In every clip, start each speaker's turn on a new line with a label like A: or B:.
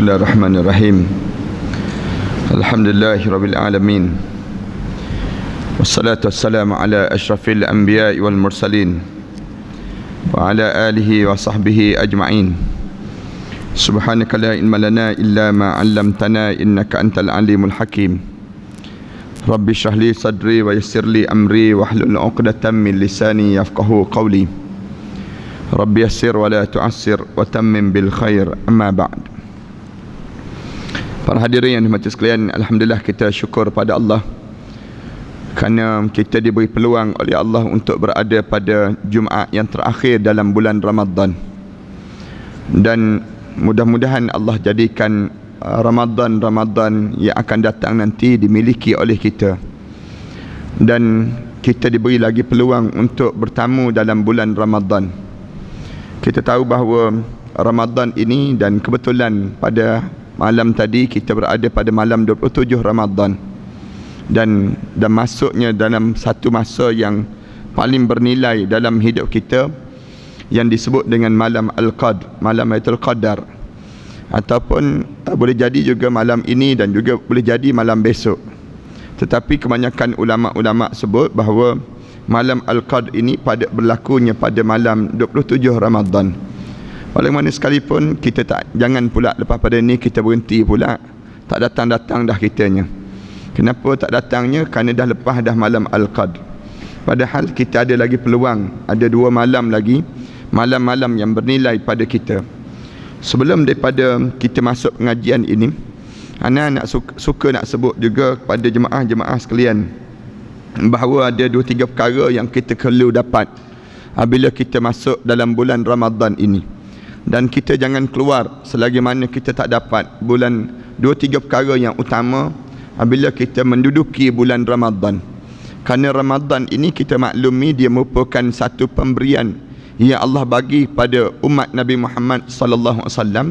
A: Bismillahirrahmanirrahim. Alhamdulillahirabbil alamin. Wassalatu wassalamu ala asyrafil anbiya'i wal mursalin wa ala alihi wa sahbihi ajma'in. Subhanaka la ilma lana illa ma 'allamtana innaka antal alimul hakim. Rabbi shrah li sadri wa yassir li amri wahlul 'uqdatam min lisani yafqahu qawli. Rabbi yassir wa la tu'assir wa tammim bil khair. Amma ba'd. Para hadirin yang dimati sekalian, alhamdulillah kita syukur pada Allah kerana kita diberi peluang oleh Allah untuk berada pada Jumaat yang terakhir dalam bulan Ramadan. Dan mudah-mudahan Allah jadikan Ramadan yang akan datang nanti dimiliki oleh kita. Dan kita diberi lagi peluang untuk bertamu dalam bulan Ramadan. Kita tahu bahawa Ramadan ini, dan kebetulan pada malam tadi kita berada pada malam 27 Ramadan, dan masuknya dalam satu masa yang paling bernilai dalam hidup kita, yang disebut dengan malam Al-Qadr, malam Lailatul Qadar, ataupun boleh jadi juga malam ini dan juga boleh jadi malam besok. Tetapi kebanyakan ulama-ulama sebut bahawa malam Al-Qadr ini berlakunya pada malam 27 Ramadan. Oleh mana sekalipun, kita jangan pula lepas pada ni kita berhenti pula, tak datang-datang dah kitanya. Kenapa tak datangnya? Kerana dah lepas dah malam Al-Qadr. Padahal kita ada lagi peluang, ada 2 malam lagi, malam-malam yang bernilai pada kita. Sebelum daripada kita masuk pengajian ini, ana suka nak sebut juga kepada jemaah-jemaah sekalian bahawa ada 2-3 perkara yang kita perlu dapat apabila kita masuk dalam bulan Ramadan ini. Dan kita jangan keluar selagi mana kita tak dapat 2-3 perkara yang utama apabila kita menduduki bulan Ramadan. Kerana Ramadan ini kita maklumi dia merupakan satu pemberian yang Allah bagi pada umat Nabi Muhammad sallallahu alaihi wasallam,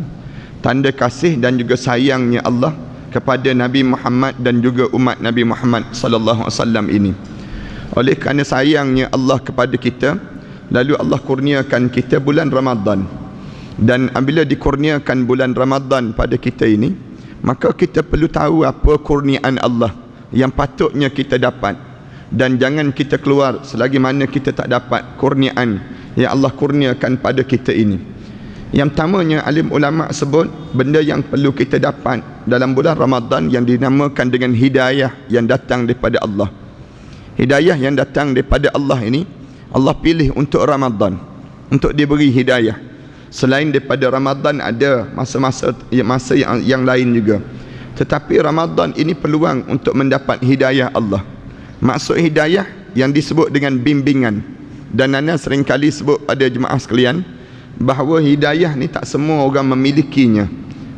A: tanda kasih dan juga sayangnya Allah kepada Nabi Muhammad dan juga umat Nabi Muhammad sallallahu alaihi wasallam ini. Oleh kerana sayangnya Allah kepada kita, lalu Allah kurniakan kita bulan Ramadan. Dan apabila dikurniakan bulan Ramadan pada kita ini, maka kita perlu tahu apa kurniaan Allah yang patutnya kita dapat. Dan jangan kita keluar selagi mana kita tak dapat kurniaan yang Allah kurniakan pada kita ini. Yang pertamanya, alim ulama sebut benda yang perlu kita dapat dalam bulan Ramadan yang dinamakan dengan hidayah yang datang daripada Allah. Hidayah yang datang daripada Allah ini, Allah pilih untuk Ramadan, untuk diberi hidayah. Selain daripada Ramadan ada masa yang lain juga. Tetapi Ramadan ini peluang untuk mendapat hidayah Allah. Maksud hidayah yang disebut dengan bimbingan. Dan ana seringkali sebut pada jemaah sekalian bahawa hidayah ni tak semua orang memilikinya.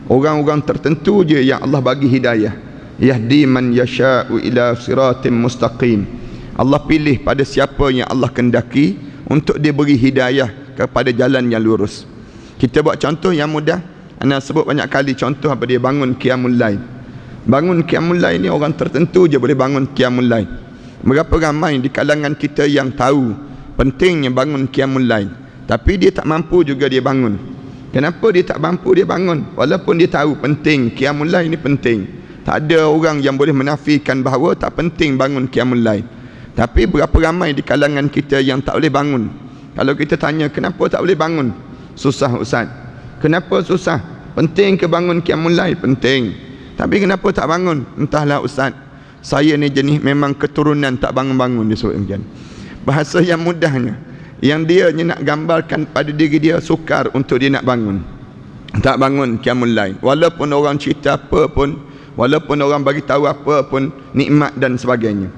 A: Orang-orang tertentu je yang Allah bagi hidayah. Yahdi man yasha'u ila siratim mustaqim. Allah pilih pada siapa yang Allah kendaki untuk diberi hidayah kepada jalan yang lurus. Kita buat contoh yang mudah. Ana sebut banyak kali contoh apa dia bangun qiyamul lail. Bangun qiyamul lail ni orang tertentu je boleh bangun qiyamul lail. Berapa ramai di kalangan kita yang tahu pentingnya bangun qiyamul lail, tapi dia tak mampu juga dia bangun. Kenapa dia tak mampu dia bangun? Walaupun dia tahu penting qiyamul lail ni penting. Tak ada orang yang boleh menafikan bahawa tak penting bangun qiyamul lail. Tapi berapa ramai di kalangan kita yang tak boleh bangun. Kalau kita tanya kenapa tak boleh bangun? Susah Ustaz. Kenapa susah? Penting ke bangun qiyamul lail? Penting. Tapi kenapa tak bangun? Entahlah Ustaz, saya ni jenis memang keturunan tak bangun-bangun, dia sebut macam. Bahasa yang mudahnya, yang dia nak gambarkan pada diri dia sukar untuk dia nak bangun. Tak bangun qiyamul lail. Walaupun orang cerita apa pun, walaupun orang bagi tahu apa pun, nikmat dan sebagainya.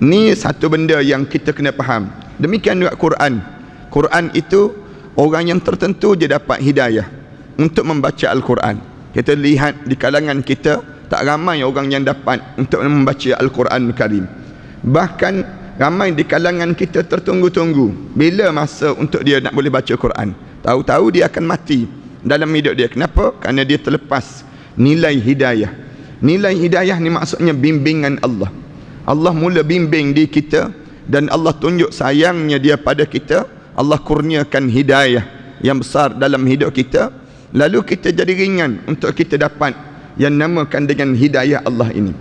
A: Ni satu benda yang kita kena faham. Demikian juga Quran. Quran itu orang yang tertentu je dapat hidayah untuk membaca Al-Quran. Kita lihat di kalangan kita tak ramai orang yang dapat untuk membaca Al-Quran Karim. Bahkan ramai di kalangan kita tertunggu-tunggu bila masa untuk dia nak boleh baca Quran. Tahu-tahu dia akan mati dalam hidup dia. Kenapa? Kerana dia terlepas nilai hidayah. Nilai hidayah ni maksudnya bimbingan Allah. Allah mula bimbing di kita dan Allah tunjuk sayangnya dia pada kita. Allah kurniakan hidayah yang besar dalam hidup kita lalu kita jadi ringan untuk kita dapat yang namakan dengan hidayah Allah ini.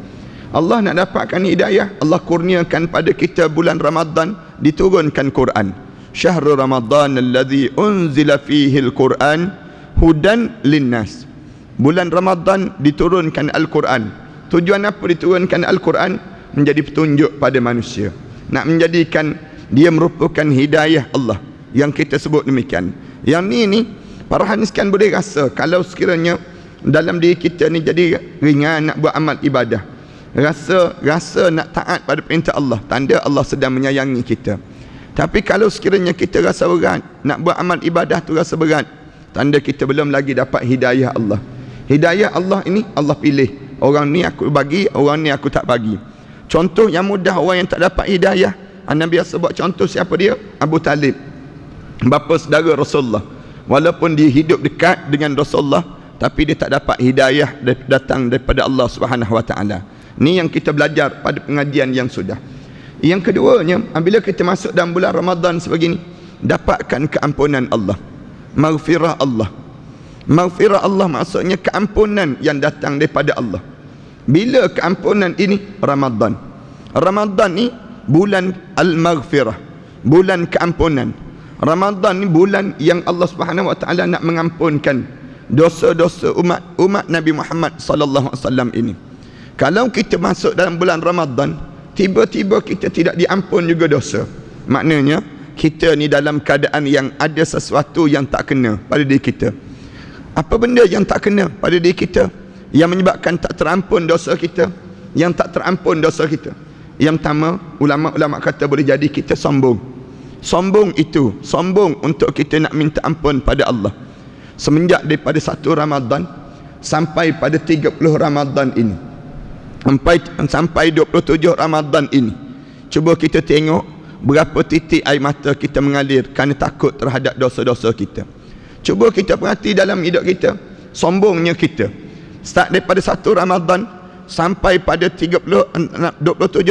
A: Allah nak dapatkan hidayah, Allah kurniakan pada kita bulan Ramadan diturunkan Quran. Syahrul Ramadan alladhi unzila fihi al-Quran hudan linnas. Bulan Ramadan diturunkan Al-Quran. Tujuan apa diturunkan Al-Quran? Menjadi petunjuk pada manusia. Nak menjadikan dia merupakan hidayah Allah yang kita sebut demikian. Yang ni para haniskan boleh rasa kalau sekiranya dalam diri kita ni jadi ringan nak buat amal ibadah, rasa nak taat pada perintah Allah, tanda Allah sedang menyayangi kita. Tapi kalau sekiranya kita rasa berat nak buat amal ibadah tu, rasa berat, tanda kita belum lagi dapat hidayah Allah. Hidayah Allah ini Allah pilih, orang ni aku bagi, orang ni aku tak bagi. Contoh yang mudah orang yang tak dapat hidayah, Nabi biasa buat contoh siapa dia? Abu Talib, bapa saudara Rasulullah. Walaupun dia hidup dekat dengan Rasulullah, tapi dia tak dapat hidayah datang daripada Allah Subhanahu Wa Taala. Ni yang kita belajar pada pengajian yang sudah. Yang keduanya, apabila kita masuk dalam bulan Ramadan sebegini, dapatkan keampunan Allah, maghfirah Allah. Maghfirah Allah maksudnya keampunan yang datang daripada Allah. Bila keampunan ini? Ramadan. Ramadan ni bulan al-maghfirah, bulan keampunan. Ramadan ni bulan yang Allah Subhanahu Wa Taala nak mengampunkan dosa-dosa umat Nabi Muhammad sallallahu alaihi wasallam ini. Kalau kita masuk dalam bulan Ramadan, tiba-tiba kita tidak diampun juga dosa, maknanya kita ni dalam keadaan yang ada sesuatu yang tak kena pada diri kita. Apa benda yang tak kena pada diri kita yang menyebabkan tak terampun dosa kita? Yang tak terampun dosa kita, yang pertama, ulama-ulama kata boleh jadi kita sombong. Sombong itu, sombong untuk kita nak minta ampun pada Allah. Semenjak daripada 1 Ramadan sampai pada 30 Ramadan ini, sampai 27 Ramadan ini, cuba kita tengok berapa titik air mata kita mengalir kerana takut terhadap dosa-dosa kita. Cuba kita perhati dalam hidup kita, sombongnya kita. Start daripada 1 Ramadan sampai pada 27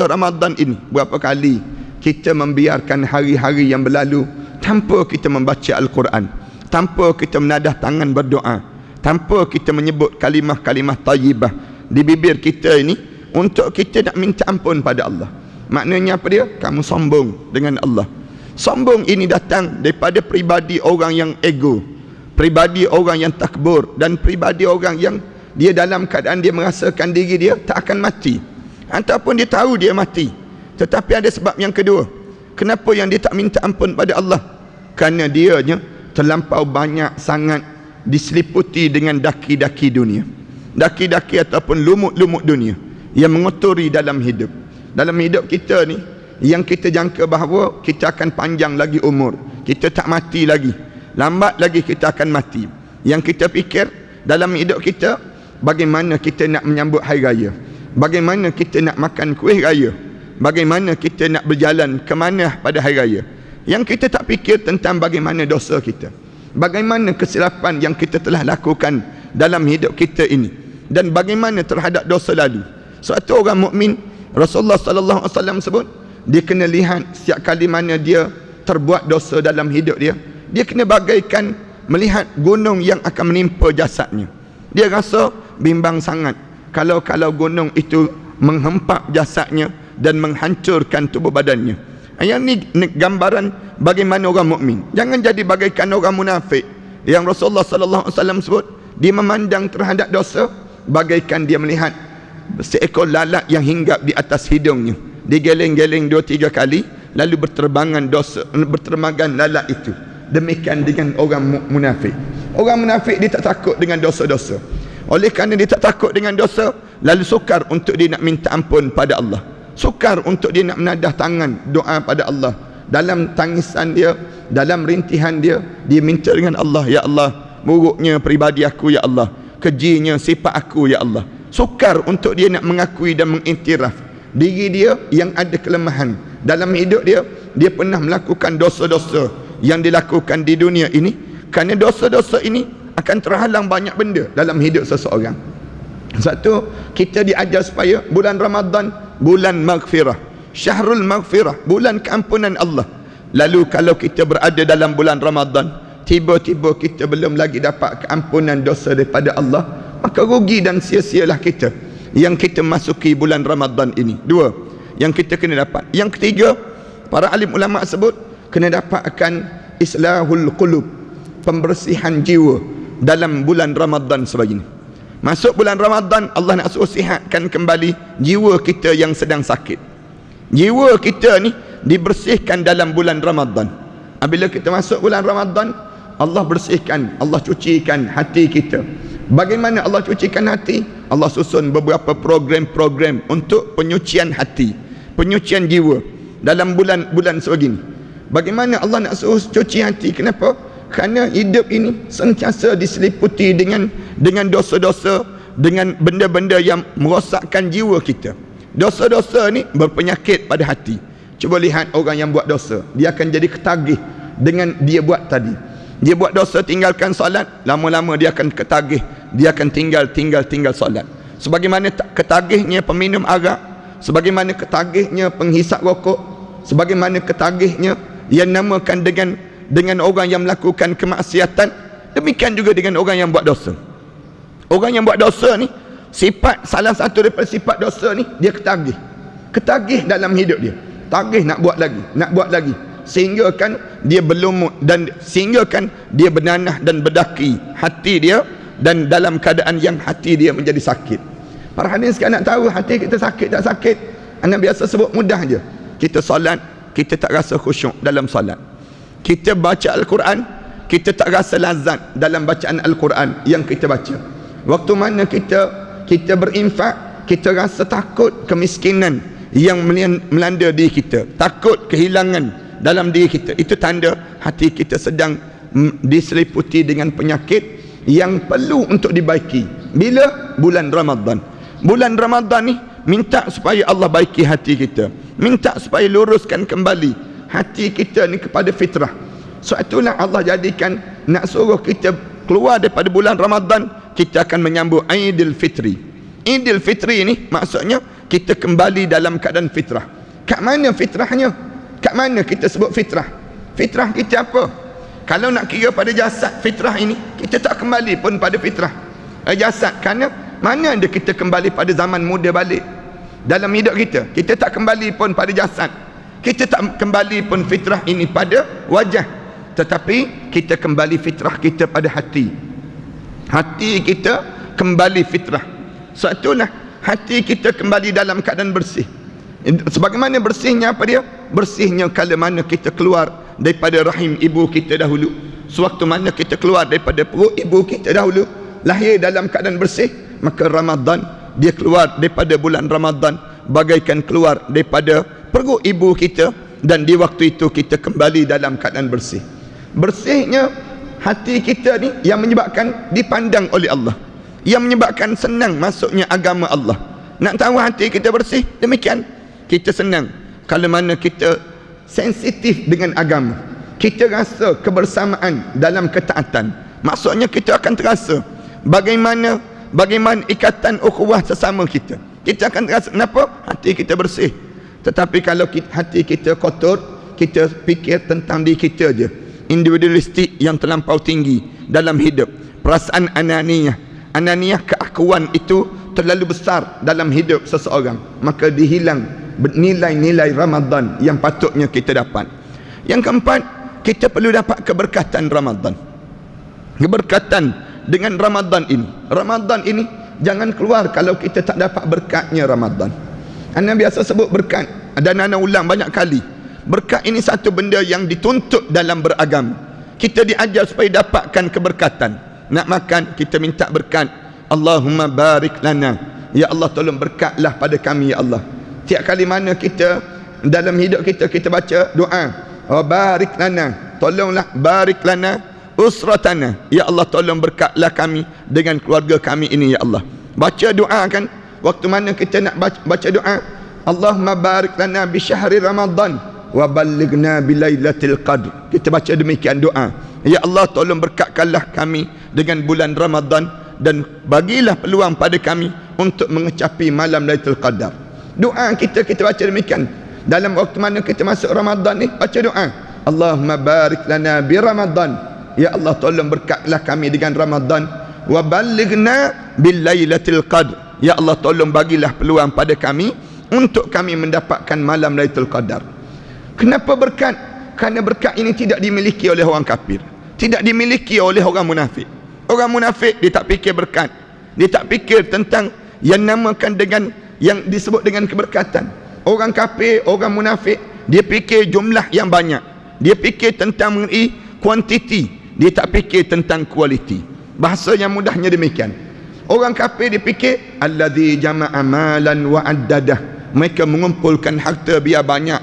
A: Ramadan ini, berapa kali kita membiarkan hari-hari yang berlalu tanpa kita membaca Al-Quran, tanpa kita menadah tangan berdoa, tanpa kita menyebut kalimah-kalimah tayyibah di bibir kita ini untuk kita nak minta ampun pada Allah. Maknanya apa dia? Kamu sombong dengan Allah. Sombong ini datang daripada pribadi orang yang ego, pribadi orang yang takbur, dan pribadi orang yang dia dalam keadaan dia merasakan diri dia tak akan mati, ataupun dia tahu dia mati. Tetapi ada sebab yang kedua. Kenapa yang dia tak minta ampun pada Allah? Kerana dianya terlampau banyak sangat diseliputi dengan daki-daki dunia, daki-daki ataupun lumut-lumut dunia yang mengotori dalam hidup. Dalam hidup kita ni, yang kita jangka bahawa kita akan panjang lagi umur, kita tak mati lagi, lambat lagi kita akan mati. Yang kita fikir dalam hidup kita, bagaimana kita nak menyambut hari raya, bagaimana kita nak makan kuih raya, bagaimana kita nak berjalan ke mana pada hari raya. Yang kita tak fikir tentang bagaimana dosa kita, bagaimana kesilapan yang kita telah lakukan dalam hidup kita ini, dan bagaimana terhadap dosa lalu. Suatu orang mukmin, Rasulullah sallallahu alaihi wasallam sebut, dia kena lihat setiap kali mana dia terbuat dosa dalam hidup dia, dia kena bagaikan melihat gunung yang akan menimpa jasadnya. Dia rasa bimbang sangat kalau gunung itu menghempap jasadnya dan menghancurkan tubuh badannya. Yang ni gambaran bagaimana orang mukmin. Jangan jadi bagaikan orang munafik yang Rasulullah sallallahu alaihi wasallam sebut, dia memandang terhadap dosa bagaikan dia melihat seekor lalat yang hinggap di atas hidungnya, digeleng-geleng 2-3 kali, lalu berterbangan lalat itu. Demikian dengan orang munafik. Orang munafik dia tak takut dengan dosa-dosa. Oleh kerana dia tak takut dengan dosa, lalu sukar untuk dia nak minta ampun pada Allah, sukar untuk dia nak menadah tangan doa pada Allah. Dalam tangisan dia, dalam rintihan dia, dia minta dengan Allah, ya Allah, buruknya pribadi aku ya Allah, kejinya sifat aku ya Allah. Sukar untuk dia nak mengakui dan mengiktiraf diri dia yang ada kelemahan dalam hidup dia. Dia pernah melakukan dosa-dosa yang dilakukan di dunia ini. Kerana dosa-dosa ini akan terhalang banyak benda dalam hidup seseorang. Satu, kita diajar supaya bulan Ramadan bulan maghfirah, syahrul maghfirah, bulan keampunan Allah. Lalu kalau kita berada dalam bulan Ramadan, tiba-tiba kita belum lagi dapat keampunan dosa daripada Allah, maka rugi dan sia-sialah kita yang kita masuki bulan Ramadan ini. Dua yang kita kena dapat. Yang ketiga, para alim ulama sebut kena dapatkan islahul qulub, pembersihan jiwa dalam bulan Ramadan sebegini. Masuk bulan Ramadan, Allah nak suruh sihatkan kembali jiwa kita yang sedang sakit. Jiwa kita ni dibersihkan dalam bulan Ramadan. Apabila kita masuk bulan Ramadan, Allah bersihkan, Allah cucikan hati kita. Bagaimana Allah cucikan hati? Allah susun beberapa program-program untuk penyucian hati, penyucian jiwa dalam bulan-bulan sebegini. Bagaimana Allah nak suruh cuci hati? Kenapa? Kerana hidup ini sentiasa diseliputi dengan dosa-dosa, dengan benda-benda yang merosakkan jiwa kita. Dosa-dosa ni berpenyakit pada hati. Cuba lihat orang yang buat dosa, dia akan jadi ketagih dengan dia buat tadi. Dia buat dosa, tinggalkan solat, lama-lama dia akan ketagih, dia akan tinggal solat. Sebagaimana ketagihnya peminum arak, sebagaimana ketagihnya penghisap rokok, sebagaimana ketagihnya yang namakan dengan orang yang melakukan kemaksiatan, demikian juga dengan orang yang buat dosa. Orang yang buat dosa ni, salah satu daripada sifat dosa ni, dia ketagih dalam hidup dia, tagih nak buat lagi, sehingga kan dia berlumut dan sehingga kan dia bernanah dan berdaki hati dia, dan dalam keadaan yang hati dia menjadi sakit. Para hadirin sekalian, nak tahu hati kita sakit tak sakit? Anak biasa sebut mudah je. Kita solat, kita tak rasa khusyuk dalam solat. Kita baca Al-Quran, kita tak rasa lazat dalam bacaan Al-Quran yang kita baca. Waktu mana kita berinfak, kita rasa takut kemiskinan yang melanda diri kita, takut kehilangan dalam diri kita. Itu tanda hati kita sedang diseliputi dengan penyakit yang perlu untuk dibaiki. Bila? Bulan Ramadan. Bulan Ramadan ni minta supaya Allah baiki hati kita, minta supaya luruskan kembali hati kita ni kepada fitrah. Sebab itulah Allah jadikan nak suruh kita keluar daripada bulan Ramadan, kita akan menyambut Aidil Fitri. Aidil Fitri ni maksudnya kita kembali dalam keadaan fitrah. Kat mana fitrahnya? Kat mana kita sebut fitrah? Fitrah kita apa? Kalau nak kira pada jasad fitrah ini, kita tak kembali pun pada fitrah jasad. Kerana mana ada kita kembali pada zaman muda balik dalam hidup kita? Kita tak kembali pun pada jasad, kita tak kembali pun fitrah ini pada wajah, tetapi kita kembali fitrah kita pada hati. Hati kita kembali fitrah. Sebab itulah hati kita kembali dalam keadaan bersih. Sebagaimana bersihnya apa dia? Bersihnya kala mana kita keluar daripada rahim ibu kita dahulu. Sewaktu mana kita keluar daripada perut ibu kita dahulu, lahir dalam keadaan bersih, maka Ramadan, dia keluar daripada bulan Ramadan bagaikan keluar daripada perut ibu kita, dan di waktu itu kita kembali dalam keadaan bersih. Bersihnya hati kita ni yang menyebabkan dipandang oleh Allah, yang menyebabkan senang masuknya agama Allah. Nak tahu hati kita bersih? Demikian kita senang kalau mana kita sensitif dengan agama, kita rasa kebersamaan dalam ketaatan. Maksudnya kita akan terasa bagaimana ikatan ukhuwah sesama kita. Kita akan terasa. Kenapa? Hati kita bersih. Tetapi kalau hati kita kotor, kita fikir tentang diri kita je, individualistik yang terlampau tinggi dalam hidup, perasaan ananiyah, keakuan itu terlalu besar dalam hidup seseorang, maka dihilang nilai-nilai Ramadan yang patutnya kita dapat. Yang keempat, kita perlu dapat keberkatan Ramadan. Keberkatan dengan Ramadan ini. Ramadan ini jangan keluar kalau kita tak dapat berkatnya Ramadan. Anda biasa sebut berkat, dan anda ulang banyak kali. Berkat ini satu benda yang dituntut dalam beragama. Kita diajar supaya dapatkan keberkatan. Nak makan, kita minta berkat. Allahumma barik lana. Ya Allah, tolong berkatlah pada kami, ya Allah. Tiap kali mana kita dalam hidup kita baca doa, oh barik lana, tolonglah barik lana usratana, ya Allah tolong berkatlah kami dengan keluarga kami ini, ya Allah. Baca doa kan, waktu mana kita nak baca doa, Allahumma barik lana bi syahri Ramadan wa ballighna bi lailatul qadr. Kita baca demikian doa, ya Allah tolong berkatkanlah kami dengan bulan Ramadan, dan bagilah peluang pada kami untuk mengecapi malam Lailatul Qadar. Doa kita baca demikian. Dalam waktu mana kita masuk Ramadan ni, baca doa, Allahumma barik lana bi Ramadan ya Allah tolong berkatlah kami dengan Ramadan, wa ballighna bil lailatul qadr, ya Allah tolong bagilah peluang pada kami untuk kami mendapatkan malam Lailatul Qadar. Kenapa berkat? Kerana berkat ini tidak dimiliki oleh orang kafir, tidak dimiliki oleh orang munafik. Orang munafik dia tak fikir berkat, dia tak fikir tentang yang namakan dengan yang disebut dengan keberkatan. Orang kafir, orang munafik, dia fikir jumlah yang banyak, dia fikir tentang mengenai kuantiti, dia tak fikir tentang kualiti. Bahasa yang mudahnya demikian. Orang kafir dia fikir allazi jama'a malan wa addadah, mereka mengumpulkan harta biar banyak,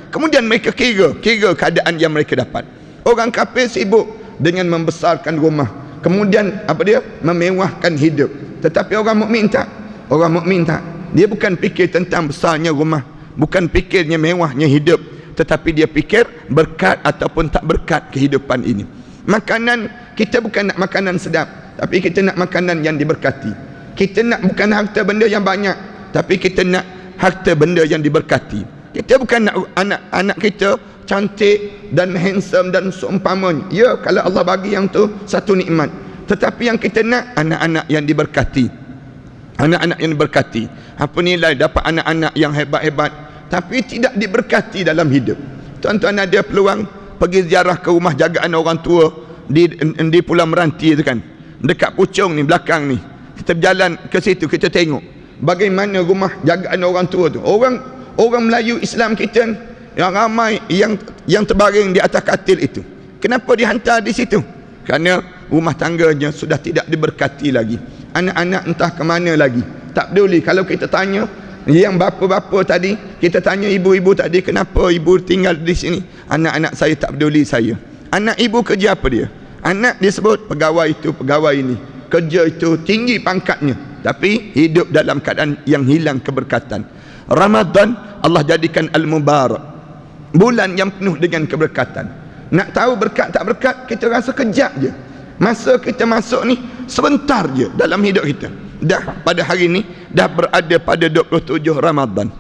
A: kemudian mereka kira keadaan yang mereka dapat. Orang kafir sibuk dengan membesarkan rumah, kemudian apa dia? Memewahkan hidup. Tetapi orang mukmin tak. Orang mukmin tak. Dia bukan fikir tentang besarnya rumah, bukan fikirnya mewahnya hidup, tetapi dia fikir berkat ataupun tak berkat kehidupan ini. Makanan, kita bukan nak makanan sedap, tapi kita nak makanan yang diberkati. Kita nak bukan harta benda yang banyak, tapi kita nak harta benda yang diberkati. Kita bukan nak anak-anak kita cantik dan handsome dan seumpamanya. Ya, kalau Allah bagi yang tu satu nikmat. Tetapi yang kita nak anak-anak yang diberkati. Anak-anak yang diberkati. Apa nilai dapat anak-anak yang hebat-hebat tapi tidak diberkati dalam hidup. Tuan-tuan ada peluang pergi ziarah ke rumah jagaan orang tua di Pulau Meranti tu kan. Dekat Puchong ni, belakang ni. Kita berjalan ke situ, kita tengok bagaimana rumah jagaan orang tua tu. Orang Melayu Islam kita yang ramai yang terbaring di atas katil itu. Kenapa dihantar di situ? Kerana rumah tangganya sudah tidak diberkati lagi. Anak-anak entah ke mana lagi. Tak peduli kalau kita tanya yang bapa-bapa tadi, kita tanya ibu-ibu tadi, kenapa ibu tinggal di sini? Anak-anak saya tak peduli saya. Anak ibu kerja apa dia? Anak disebut pegawai itu, pegawai ini. Kerja itu tinggi pangkatnya, tapi hidup dalam keadaan yang hilang keberkatan. Ramadan Allah jadikan al-mubarak, bulan yang penuh dengan keberkatan. Nak tahu berkat tak berkat, kita rasa kejap je. Masa kita masuk ni sebentar je dalam hidup kita. Dah pada hari ni dah berada pada 27 Ramadan.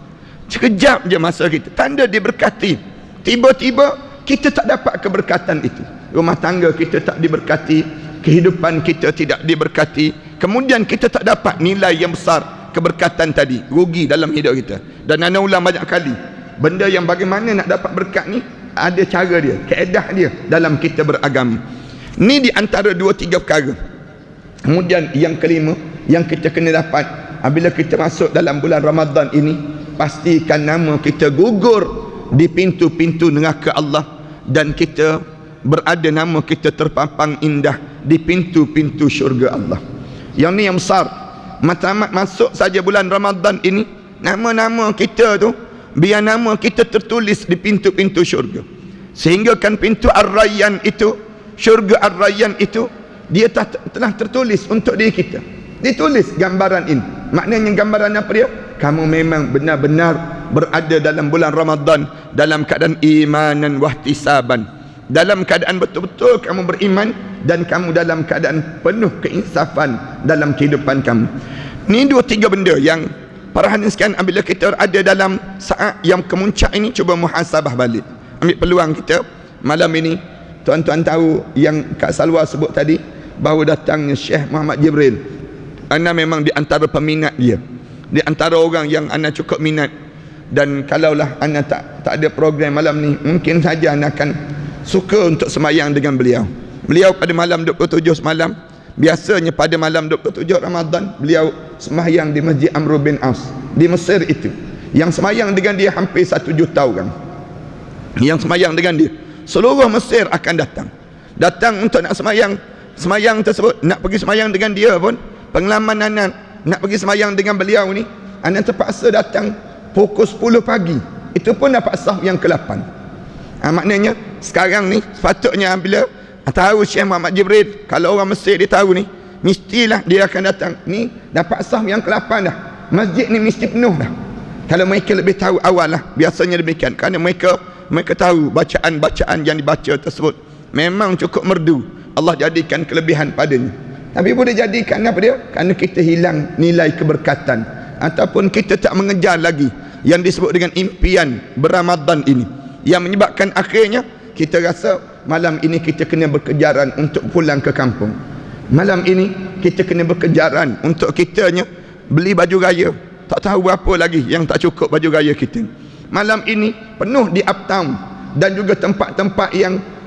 A: Sekejap je masa kita, tanda diberkati. Tiba-tiba kita tak dapat keberkatan itu. Rumah tangga kita tak diberkati, kehidupan kita tidak diberkati, kemudian kita tak dapat nilai yang besar keberkatan tadi, rugi dalam hidup kita. Dan ana ulang banyak kali, benda yang bagaimana nak dapat berkat ni ada cara dia, kaedah dia dalam kita beragama. Ni di antara 2-3 perkara. Kemudian yang kelima yang kita kena dapat apabila kita masuk dalam bulan Ramadan ini, pastikan nama kita gugur di pintu-pintu neraka Allah, dan kita berada nama kita terpampang indah di pintu-pintu syurga Allah. Yang ni yang besar. Matamat masuk saja bulan Ramadan ini, nama-nama kita tu, biar nama kita tertulis di pintu-pintu syurga. Sehingga kan pintu Ar-Rayyan itu, syurga Ar-Rayyan itu, dia telah tertulis untuk diri kita. Ditulis gambaran ini. Maknanya gambaran apa dia? Kamu memang benar-benar berada dalam bulan Ramadan dalam keadaan imanan wahtisaban, dalam keadaan betul-betul kamu beriman, dan kamu dalam keadaan penuh keinsafan dalam kehidupan kamu. Ni 2-3 benda yang para hadirin sekalian, apabila kita ada dalam saat yang kemuncak ini, cuba muhasabah balik, ambil peluang kita malam ini. Tuan-tuan tahu yang Kak Salwa sebut tadi, bahawa datangnya Syekh Muhammad Jibril. Ana memang di antara peminat dia, di antara orang yang ana cukup minat. Dan kalaulah ana tak ada program malam ni, mungkin saja ana akan suka untuk semayang dengan beliau. Beliau pada malam 27 semalam, biasanya pada malam 27 Ramadan, beliau semayang di Masjid Amr bin As di Mesir itu. Yang semayang dengan dia hampir 1 juta orang. Yang semayang dengan dia, seluruh Mesir akan datang untuk nak semayang tersebut. Nak pergi semayang dengan dia pun, pengalaman anak nak pergi semayang dengan beliau ni, anak terpaksa datang pukul 10 pagi. Itu pun dapat sahur yang ke-8. Maknanya sekarang ni sepatutnya bila tahu Syekh Muhammad Jibril, kalau orang Mesir dia tahu ni, mestilah dia akan datang ni dapat sahur yang ke-8 dah. Masjid ni mesti penuh dah. Kalau mereka lebih tahu awal lah, biasanya demikian. Kerana mereka tahu bacaan-bacaan yang dibaca tersebut memang cukup merdu. Allah jadikan kelebihan padanya. Tapi boleh jadikan apa dia? Kerana kita hilang nilai keberkatan, ataupun kita tak mengejar lagi yang disebut dengan impian berramadan ini, yang menyebabkan akhirnya kita rasa malam ini kita kena berkejaran untuk pulang ke kampung. Malam ini kita kena berkejaran untuk kitanya beli baju raya. Tak tahu berapa lagi yang tak cukup baju raya kita. Malam ini penuh di uptown dan juga tempat-tempat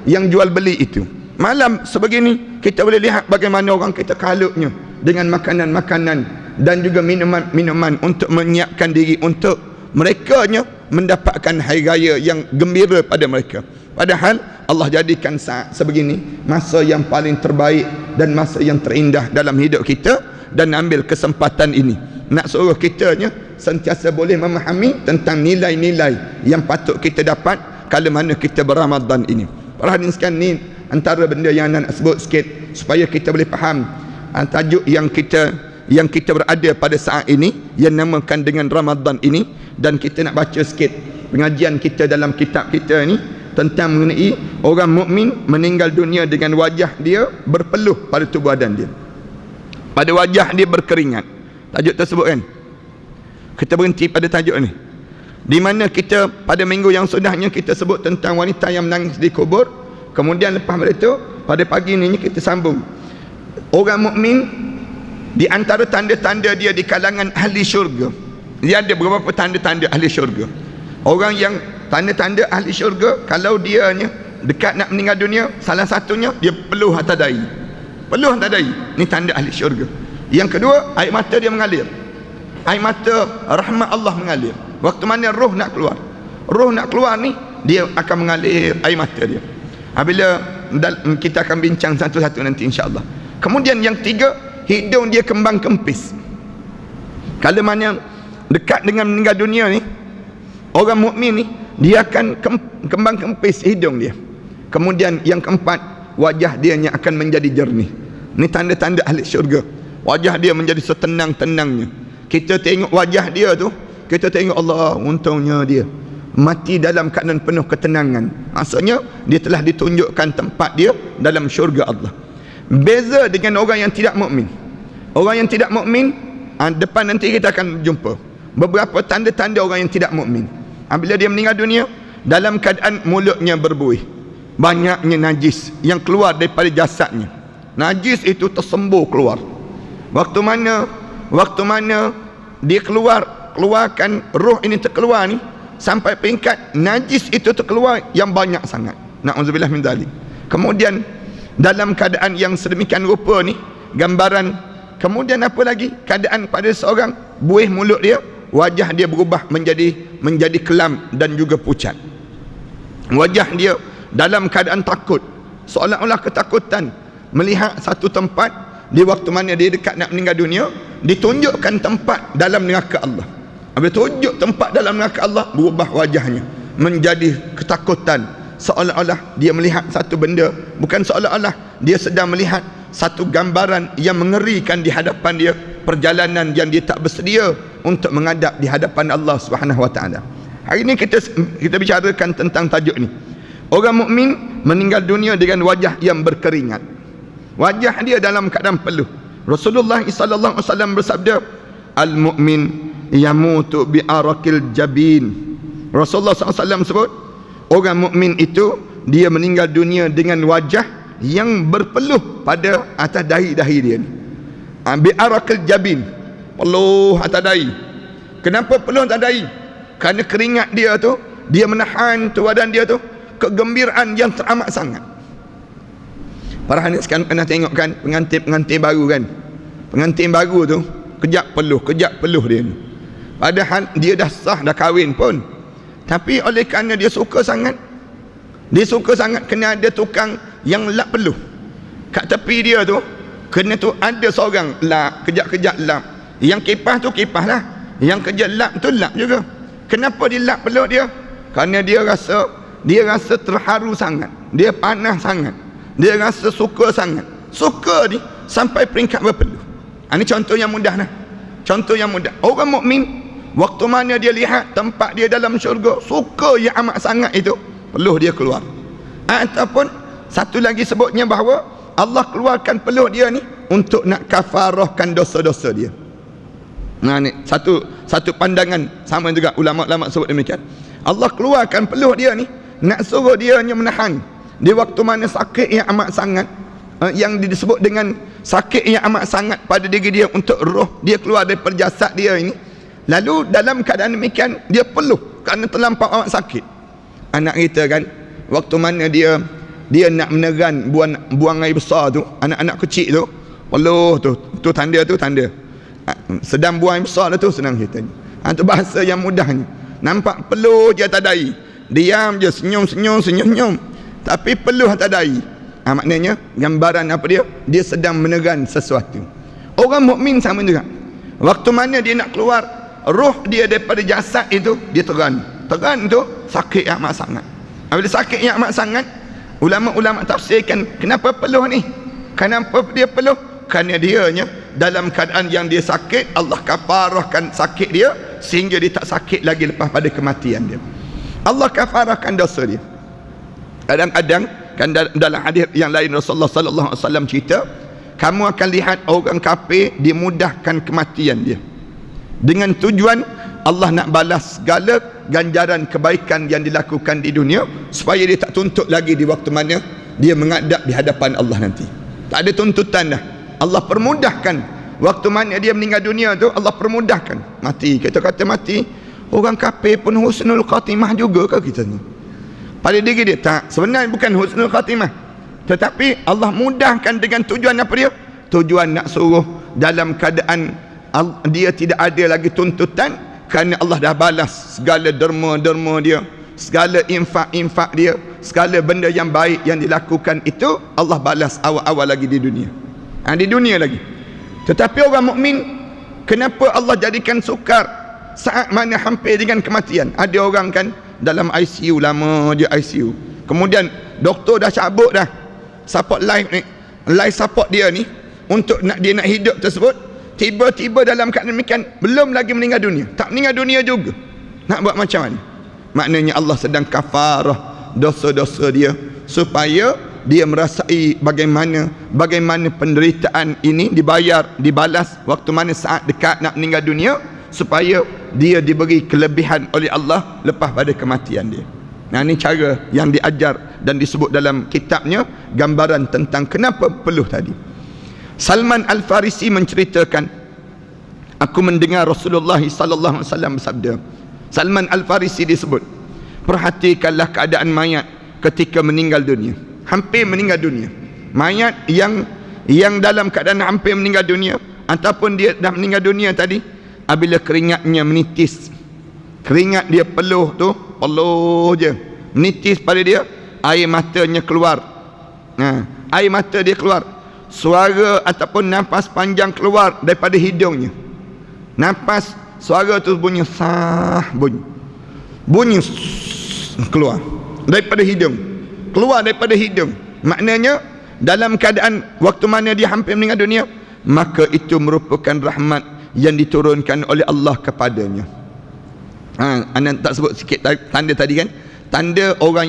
A: yang jual beli itu. Malam sebegini kita boleh lihat bagaimana orang kita kalutnya dengan makanan-makanan dan juga minuman-minuman untuk menyiapkan diri untuk merekanya mendapatkan hari raya yang gembira pada mereka. Padahal Allah jadikan saat sebegini masa yang paling terbaik dan masa yang terindah dalam hidup kita, dan ambil kesempatan ini nak suruh kitanya sentiasa boleh memahami tentang nilai-nilai yang patut kita dapat kalau mana kita berRamadan ini. Para hadirin sekalian, ni antara benda yang nak sebut sikit supaya kita boleh faham tajuk yang kita berada pada saat ini yang namakan dengan Ramadan ini. Dan kita nak baca sikit pengajian kita dalam kitab kita ni tentang mengenai orang mukmin meninggal dunia dengan wajah dia berpeluh pada tubuh badan dia, pada wajah dia berkeringat. Tajuk tersebut kan, kita berhenti pada tajuk ni, di mana kita pada minggu yang sudahnya kita sebut tentang wanita yang menangis di kubur. Kemudian lepas itu pada pagi ni kita sambung orang mukmin di antara tanda-tanda dia di kalangan ahli syurga. Dia ada beberapa tanda-tanda ahli syurga. Orang yang tanda-tanda ahli syurga, kalau dia dekat nak meninggal dunia, salah satunya dia peluh atas dahi. Peluh atas dahi, ni tanda ahli syurga. Yang kedua, air mata dia mengalir. Air mata rahmat Allah mengalir. Waktu mana roh nak keluar, roh nak keluar ni, dia akan mengalir air mata dia. Apabila kita akan bincang satu-satu nanti insya-Allah. Kemudian yang tiga, hidung dia kembang kempis. Kalau mana dekat dengan meninggal dunia ni, orang mukmin ni dia akan kembang kempis hidung dia. Kemudian yang keempat, wajah dia akan menjadi jernih. Ni tanda-tanda ahli syurga. Wajah dia menjadi setenang-tenangnya. Kita tengok wajah dia tu, kita tengok Allah, untungnya dia mati dalam keadaan penuh ketenangan. Maksudnya dia telah ditunjukkan tempat dia dalam syurga Allah. Beza dengan orang yang tidak mukmin. Orang yang tidak mukmin, depan nanti kita akan jumpa beberapa tanda-tanda orang yang tidak mukmin. Bila dia meninggal dunia dalam keadaan mulutnya berbuih, banyaknya najis yang keluar daripada jasadnya. Najis itu tersembur keluar. Waktu mana dia keluarkan roh ini terkeluar ni, sampai peringkat najis itu terkeluar yang banyak sangat. Na'udzubillah min dzalik. Kemudian dalam keadaan yang sedemikian rupa ni, gambaran. Kemudian apa lagi? Keadaan pada seorang, buih mulut dia, wajah dia berubah menjadi kelam dan juga pucat. Wajah dia dalam keadaan takut, seolah-olah ketakutan melihat satu tempat di waktu mana dia dekat nak meninggal dunia, ditunjukkan tempat dalam neraka Allah. Apabila tunjuk tempat dalam neraka Allah, berubah wajahnya menjadi ketakutan, seolah-olah dia melihat satu benda, bukan seolah-olah, dia sedang melihat satu gambaran yang mengerikan di hadapan dia, perjalanan yang dia tak bersedia untuk menghadap di hadapan Allah Subhanahu wa taala. Hari ini kita bicarakan tentang tajuk ni. Orang mukmin meninggal dunia dengan wajah yang berkeringat. Wajah dia dalam keadaan peluh. Rasulullah sallallahu alaihi wasallam bersabda, al-mu'min yamutu bi arakil jabin. Rasulullah sallallahu alaihi wasallam sebut, orang mukmin itu dia meninggal dunia dengan wajah yang berpeluh pada atas dahi-dahi dia ni. Bi arakil jabin, peluh atas dahi. Kenapa peluh atas dahi? Kerana keringat dia tu, dia menahan tu badan dia tu, kegembiraan yang teramat sangat. Para hadirin sekalian pernah tengok kan pengantin baru kan? Pengantin baru tu kejap peluh dia ni. Padahal dia dah sah, dah kahwin pun. Tapi oleh kerana dia suka sangat kena ada tukang yang lap peluh. Kat tepi dia tu kena tu ada seorang lap, kejap-kejap lap. Yang kipas tu kipas lah, yang kerja lap tu lap juga. Kenapa dia lap peluh dia? Kerana dia rasa terharu sangat, dia panas sangat, dia rasa suka sangat. Suka ni sampai peringkat berpeluh. Ini contoh yang mudah lah. Contoh yang mudah. Orang mukmin waktu mana dia lihat tempat dia dalam syurga, suka yang amat sangat itu, peluh dia keluar. Ataupun satu lagi sebutnya bahawa Allah keluarkan peluh dia ni untuk nak kafarahkan dosa-dosa dia. Nah ni satu pandangan sama juga ulama-ulama sebut demikian. Allah keluarkan peluh dia ni nak suruh dia hanya menahan di waktu mana sakit yang amat sangat, yang disebut dengan sakit yang amat sangat pada diri dia untuk roh dia keluar daripada jasad dia ini. Lalu dalam keadaan demikian dia peluh kerana terlampau amat sakit. Anak kita kan, waktu mana dia nak meneran buang air besar tu, anak-anak kecil tu, peluh tu tanda sedang buang air besar tu, senang kita. Tu bahasa yang mudahnya. Nampak peluh je atas dahi, diam je, senyum, tapi peluh atas dahi. Maknanya gambaran apa dia sedang meneran sesuatu. Orang mukmin sama juga. Waktu mana dia nak keluar roh dia daripada jasad itu, dia teran tu sakit yang amat sangat. Bila sakit yang amat sangat, ulama-ulama tafsirkan kenapa peluh ni, kenapa dia peluh, kerana dianya dalam keadaan yang dia sakit, Allah kafarahkan sakit dia sehingga dia tak sakit lagi lepas pada kematian dia. Allah kafarahkan dosa dia. Kadang-kadang kan dalam hadis yang lain Rasulullah sallallahu alaihi wasallam cerita, kamu akan lihat orang kafir dimudahkan kematian dia dengan tujuan Allah nak balas segala ganjaran kebaikan yang dilakukan di dunia, supaya dia tak tuntut lagi di waktu mana dia menghadap di hadapan Allah nanti. Tak ada tuntutan dah. Allah permudahkan waktu mana dia meninggal dunia tu, Allah permudahkan mati. Kita kata mati, orang kafir pun husnul khatimah juga ke kita ni? Pada diri dia tak, sebenarnya bukan husnul khatimah, tetapi Allah mudahkan dengan tujuan apa dia? Tujuan nak suruh dalam keadaan dia tidak ada lagi tuntutan, kerana Allah dah balas segala derma-derma dia, segala infak-infak dia, segala benda yang baik yang dilakukan itu Allah balas awal-awal lagi di dunia. Di dunia lagi. Tetapi orang mukmin, kenapa Allah jadikan sukar saat mana hampir dengan kematian? Ada orang kan dalam ICU, lama dia ICU, kemudian doktor dah cabut dah support life ni, life support dia ni untuk dia nak hidup tersebut, tiba-tiba dalam keadaan demikian belum lagi meninggal dunia, tak meninggal dunia juga, nak buat macam mana? Maknanya Allah sedang kafarah dosa-dosa dia supaya dia merasai bagaimana penderitaan ini dibalas waktu mana saat dekat nak meninggal dunia, supaya dia diberi kelebihan oleh Allah lepas pada kematian dia. Ini cara yang diajar dan disebut dalam kitabnya, gambaran tentang kenapa peluh tadi. Salman Al-Farisi menceritakan, aku mendengar Rasulullah sallallahu alaihi wasallam bersabda. Salman Al-Farisi disebut, perhatikanlah keadaan mayat ketika meninggal dunia, hampir meninggal dunia. Mayat yang dalam keadaan hampir meninggal dunia ataupun dia dah meninggal dunia tadi, apabila keringatnya menitis, keringat dia peluh je menitis pada dia, air matanya keluar, air mata dia keluar, suara ataupun nafas panjang keluar daripada hidungnya, nafas suara tu bunyi sah, bunyi keluar daripada hidung, maknanya dalam keadaan waktu mana dia hampir meninggal dunia, maka itu merupakan rahmat yang diturunkan oleh Allah kepadanya. Anda tak sebut sikit tanda tadi kan, tanda orang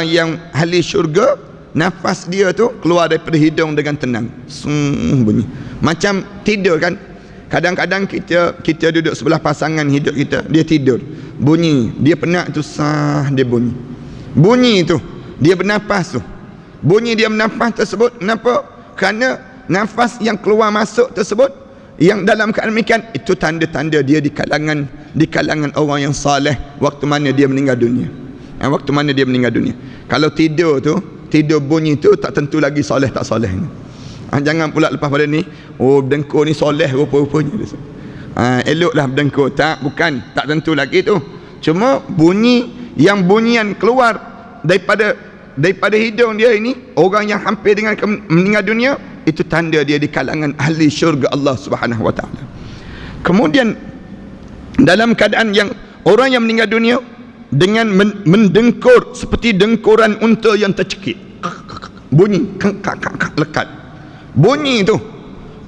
A: yang ahli syurga, nafas dia tu keluar daripada hidung dengan tenang, bunyi macam tidur kan. Kadang-kadang kita duduk sebelah pasangan hidup kita, dia tidur, bunyi dia penat tu sah, dia bunyi tu dia bernafas tu, bunyi dia bernafas tersebut. Kenapa? Kerana nafas yang keluar masuk tersebut, yang dalam keadaan demikian, itu tanda-tanda dia di kalangan orang yang saleh waktu mana dia meninggal dunia. Kalau tidur bunyi tu, tak tentu lagi soleh tak soleh. Jangan pula lepas pada ni, berdengkur ni soleh rupa-rupanya. Eloklah berdengkur. Bukan, tak tentu lagi tu. Cuma bunyian keluar daripada hidung dia ini, orang yang hampir dengan meninggal dunia, itu tanda dia di kalangan ahli syurga Allah Subhanahu wa taala. Kemudian dalam keadaan yang orang yang meninggal dunia dengan mendengkur seperti dengkuran unta yang tercekik, bunyi lekat, bunyi tu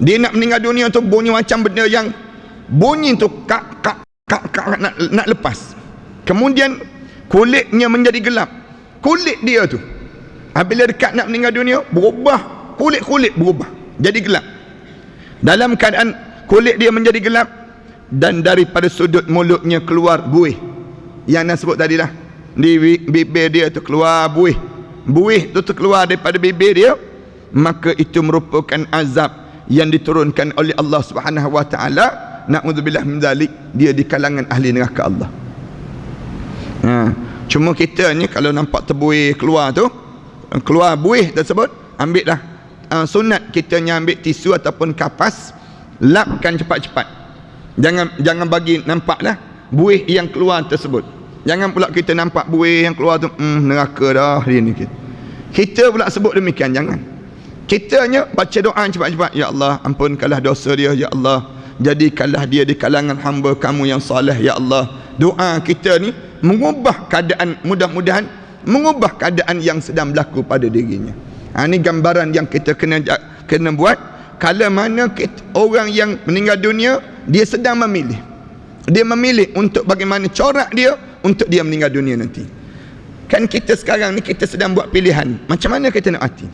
A: dia nak meninggal dunia tu, bunyi macam benda yang bunyi tu nak lepas. Kemudian kulitnya menjadi gelap, kulit dia tu apabila dekat nak meninggal dunia berubah, kulit berubah jadi gelap. Dalam keadaan kulit dia menjadi gelap, dan daripada sudut mulutnya keluar buih yang nak sebut tadi lah, di bibir dia tu keluar buih. Buih tu keluar daripada bibir dia, maka itu merupakan azab yang diturunkan oleh Allah Subhanahu wa taala. Na'udzubillah min zalik, dia di kalangan ahli neraka Allah. Cuma kita ni kalau nampak terbuih keluar tu, keluar buih tersebut, ambil dah sunat kita ambil tisu ataupun kapas, lapkan cepat-cepat. Jangan bagi nampak lah buih yang keluar tersebut. Jangan pula kita nampak buih yang keluar tu, neraka dah hari ni kita pula sebut demikian. Jangan. Kitanya baca doa cepat-cepat, ya Allah ampunkanlah dosa dia, ya Allah jadikanlah dia di kalangan hamba kamu yang soleh, ya Allah. Doa kita ni mengubah keadaan, mudah-mudahan mengubah keadaan yang sedang berlaku pada dirinya. Ini gambaran yang kita kena buat. Kalau mana orang yang meninggal dunia, dia sedang memilih. Dia memilih untuk bagaimana corak dia untuk dia meninggal dunia nanti. Kan kita sekarang ni kita sedang buat pilihan. Macam mana kita nak mati?